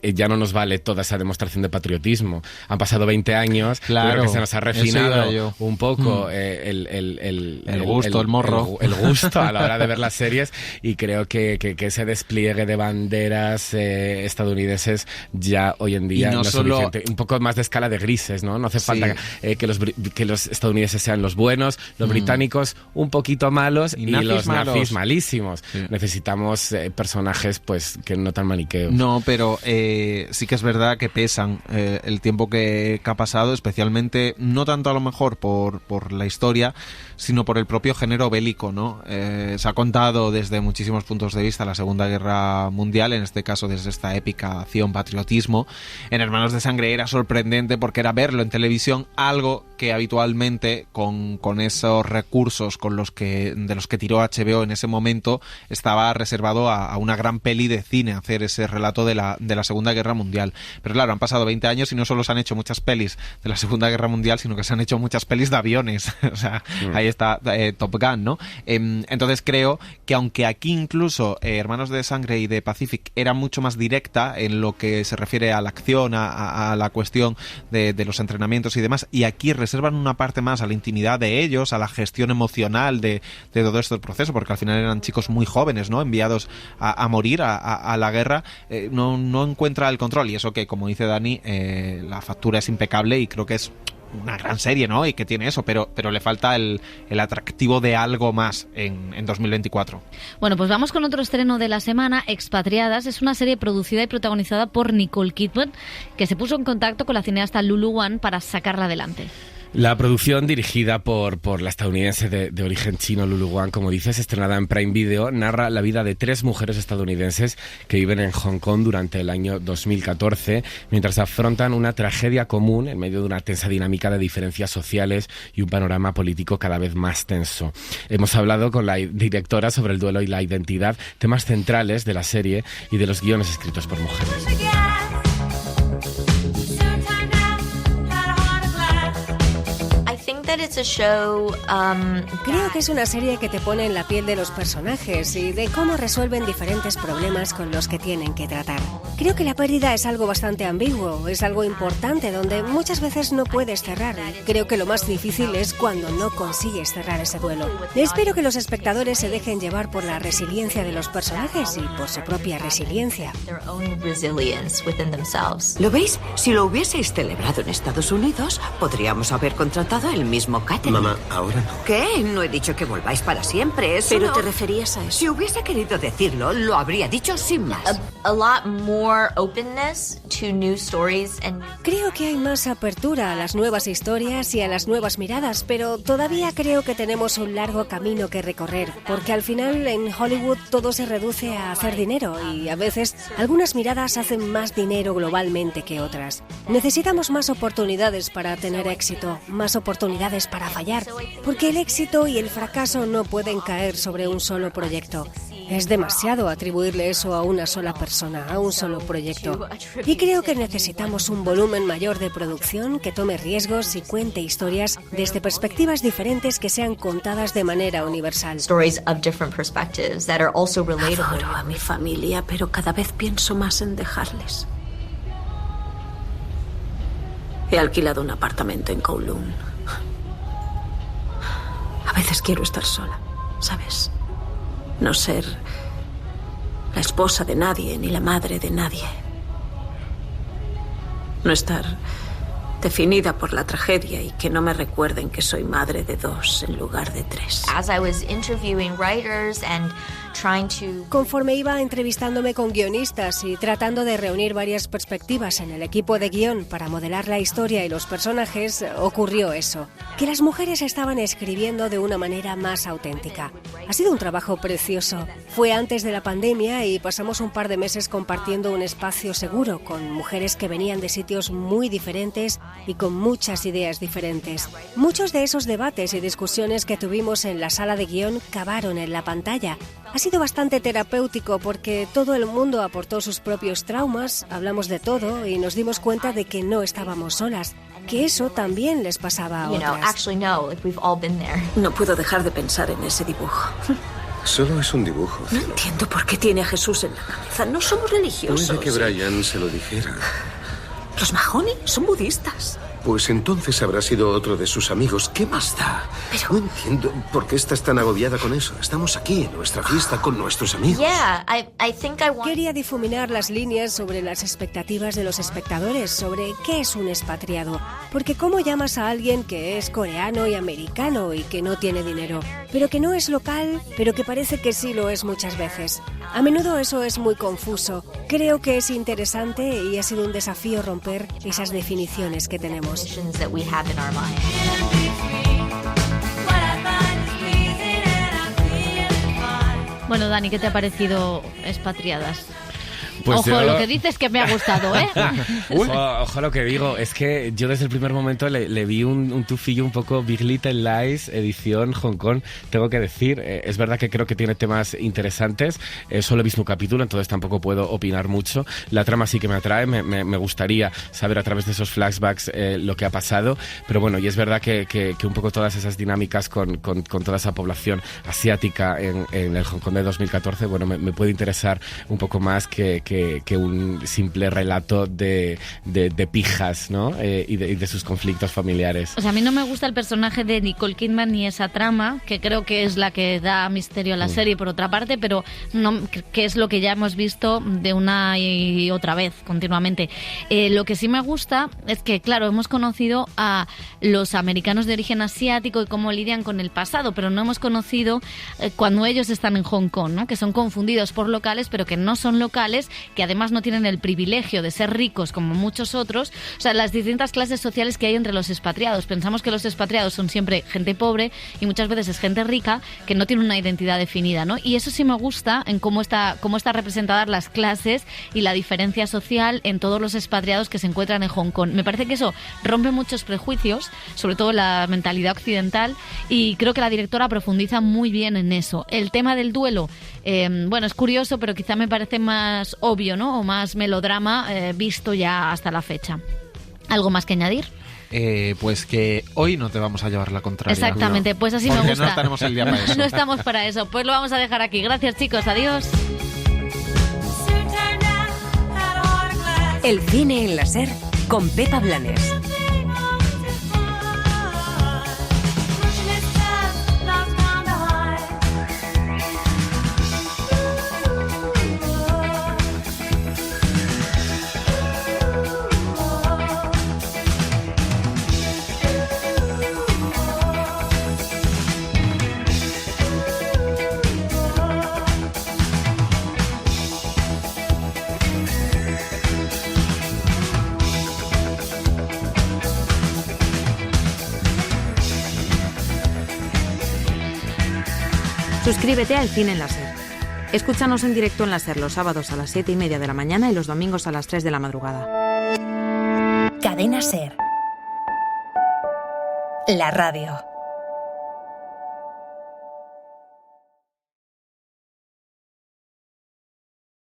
ya no nos vale toda esa demostración de patriotismo. Han pasado 20 años, claro, creo que se nos ha refinado un poco el gusto, el morro, el gusto a la hora de ver las series, y creo que ese despliegue de banderas estadounidenses ya hoy en día no es suficiente. Un poco más de escala de grises, ¿no? No hace falta que los estadounidenses sean los buenos, los británicos un poquito malos y los nazis malísimos. Sí. Necesitamos personajes pues que no tan maniqueos. No, pero sí que es verdad que pesan el tiempo que ha pasado, especialmente no tanto a lo mejor por la historia, sino por el propio género bélico, ¿no? Se ha contado desde muchísimos puntos de vista la Segunda Guerra Mundial, en este caso desde esta épica acción patriotismo. En Hermanos de Sangre era sorprendente porque era verlo en televisión, algo que habitualmente con esos recursos de los que tiró HBO en ese momento estaba reservado a una gran peli de cine, hacer ese relato de la Segunda Guerra Mundial. Pero claro, han pasado 20 años y no solo se han hecho muchas pelis de la Segunda Guerra Mundial, sino que se han hecho muchas pelis de aviones. O sea, ahí está Top Gun, ¿no? Entonces creo que aunque aquí incluso Hermanos de Sangre y The Pacific era mucho más directa en lo que se refiere a la acción, a la cuestión de los entrenamientos y demás, y aquí reservan una parte más a la intimidad de ellos, a la gestión emocional de todo este proceso, porque al final eran chicos muy jóvenes, ¿no? Enviados a morir a la guerra, no encuentra el control, y eso que, como dice Dani, la factura es impecable y creo que es una gran serie, ¿no? Y que tiene eso, pero le falta el atractivo de algo más en 2024. Bueno, pues vamos con otro estreno de la semana, Expatriadas. Es una serie producida y protagonizada por Nicole Kidman, que se puso en contacto con la cineasta Lulu Wang para sacarla adelante. La producción, dirigida por la estadounidense de origen chino Lulu Wang, como dices, estrenada en Prime Video, narra la vida de 3 mujeres estadounidenses que viven en Hong Kong durante el año 2014, mientras afrontan una tragedia común en medio de una tensa dinámica de diferencias sociales y un panorama político cada vez más tenso. Hemos hablado con la directora sobre el duelo y la identidad, temas centrales de la serie y de los guiones escritos por mujeres. Creo que es una serie que te pone en la piel de los personajes y de cómo resuelven diferentes problemas con los que tienen que tratar. Creo que la pérdida es algo bastante ambiguo, es algo importante donde muchas veces no puedes cerrar. Creo que lo más difícil es cuando no consigues cerrar ese duelo. Espero que los espectadores se dejen llevar por la resiliencia de los personajes y por su propia resiliencia. ¿Lo veis? Si lo hubieseis celebrado en Estados Unidos, podríamos haber contratado el mismo catering. Mamá, ahora no. ¿Qué? No he dicho que volváis para siempre, eso ¿Pero no... te referías a eso? Si hubiese querido decirlo, lo habría dicho sin más. Creo que hay más apertura a las nuevas historias y a las nuevas miradas, pero todavía creo que tenemos un largo camino que recorrer, porque al final en Hollywood todo se reduce a hacer dinero y a veces algunas miradas hacen más dinero globalmente que otras. Necesitamos más oportunidades para tener éxito, más oportunidades para fallar, porque el éxito y el fracaso no pueden caer sobre un solo proyecto. Es demasiado atribuirle eso a una sola persona, a un solo proyecto. Y creo que necesitamos un volumen mayor de producción que tome riesgos y cuente historias desde perspectivas diferentes que sean contadas de manera universal. Adoro a mi familia, pero cada vez pienso más en dejarles. He alquilado un apartamento en Kowloon. A veces quiero estar sola, ¿sabes? No ser la esposa de nadie ni la madre de nadie. No estar definida por la tragedia y que no me recuerden que soy madre de 2 en lugar de 3. Conforme iba entrevistándome con guionistas y tratando de reunir varias perspectivas en el equipo de guión para modelar la historia y los personajes, ocurrió eso, que las mujeres estaban escribiendo de una manera más auténtica. Ha sido un trabajo precioso. Fue antes de la pandemia y pasamos un par de meses compartiendo un espacio seguro con mujeres que venían de sitios muy diferentes y con muchas ideas diferentes. Muchos de esos debates y discusiones que tuvimos en la sala de guión cavaron en la pantalla. Ha sido bastante terapéutico porque todo el mundo aportó sus propios traumas, hablamos de todo y nos dimos cuenta de que no estábamos solas, que eso también les pasaba a otras. No puedo dejar de pensar en ese dibujo. Solo es un dibujo. No entiendo por qué tiene a Jesús en la cabeza. No somos religiosos. Puede que Brian se lo dijera. Los Mahoney son budistas. Pues entonces habrá sido otro de sus amigos. ¿Qué más da? Pero... No entiendo por qué estás tan agobiada con eso. Estamos aquí en nuestra fiesta con nuestros amigos. Quería difuminar las líneas sobre las expectativas de los espectadores sobre qué es un expatriado. Porque ¿cómo llamas a alguien que es coreano y americano y que no tiene dinero? Pero que no es local, pero que parece que sí lo es muchas veces. A menudo eso es muy confuso. Creo que es interesante y ha sido un desafío romper esas definiciones que tenemos. Bueno, Dani, ¿qué te ha parecido Expatriadas? Pues ojo, lo que dices que me ha gustado, ¿eh? Ojo lo que digo, es que yo desde el primer momento le vi un tufillo un poco Big Little Lies, edición Hong Kong, tengo que decir. Es verdad que creo que tiene temas interesantes, solo he visto un capítulo, entonces tampoco puedo opinar mucho. La trama sí que me atrae, me gustaría saber a través de esos flashbacks lo que ha pasado, pero bueno, y es verdad que un poco todas esas dinámicas con toda esa población asiática en el Hong Kong de 2014, bueno, me puede interesar un poco más que un simple relato de pijas, ¿no? Y de sus conflictos familiares. O sea, a mí no me gusta el personaje de Nicole Kidman ni esa trama, que creo que es la que da misterio a la serie por otra parte, pero no, que es lo que ya hemos visto de una y otra vez, continuamente. Lo que sí me gusta es que, claro, hemos conocido a los americanos de origen asiático y cómo lidian con el pasado, pero no hemos conocido cuando ellos están en Hong Kong, ¿no? Que son confundidos por locales, pero que no son locales, que además no tienen el privilegio de ser ricos como muchos otros. O sea, las distintas clases sociales que hay entre los expatriados. Pensamos que los expatriados son siempre gente pobre y muchas veces es gente rica que no tiene una identidad definida, ¿no? Y eso sí me gusta en cómo está representadas las clases y la diferencia social en todos los expatriados que se encuentran en Hong Kong. Me parece que eso rompe muchos prejuicios, sobre todo la mentalidad occidental, y creo que la directora profundiza muy bien en eso. El tema del duelo, bueno, es curioso, pero quizá me parece más obvio, ¿no? O más melodrama visto ya hasta la fecha. ¿Algo más que añadir? Pues que hoy no te vamos a llevar la contraria. Exactamente, pues así porque me gusta. No estaremos el día para eso. No estamos para eso. Pues lo vamos a dejar aquí. Gracias, chicos. Adiós. El cine en la SER con Pepa Blanes. Suscríbete al Cine en la SER. Escúchanos en directo en la SER los sábados a las 7:30 de la mañana y los domingos a las 3 de la madrugada. Cadena SER. La radio.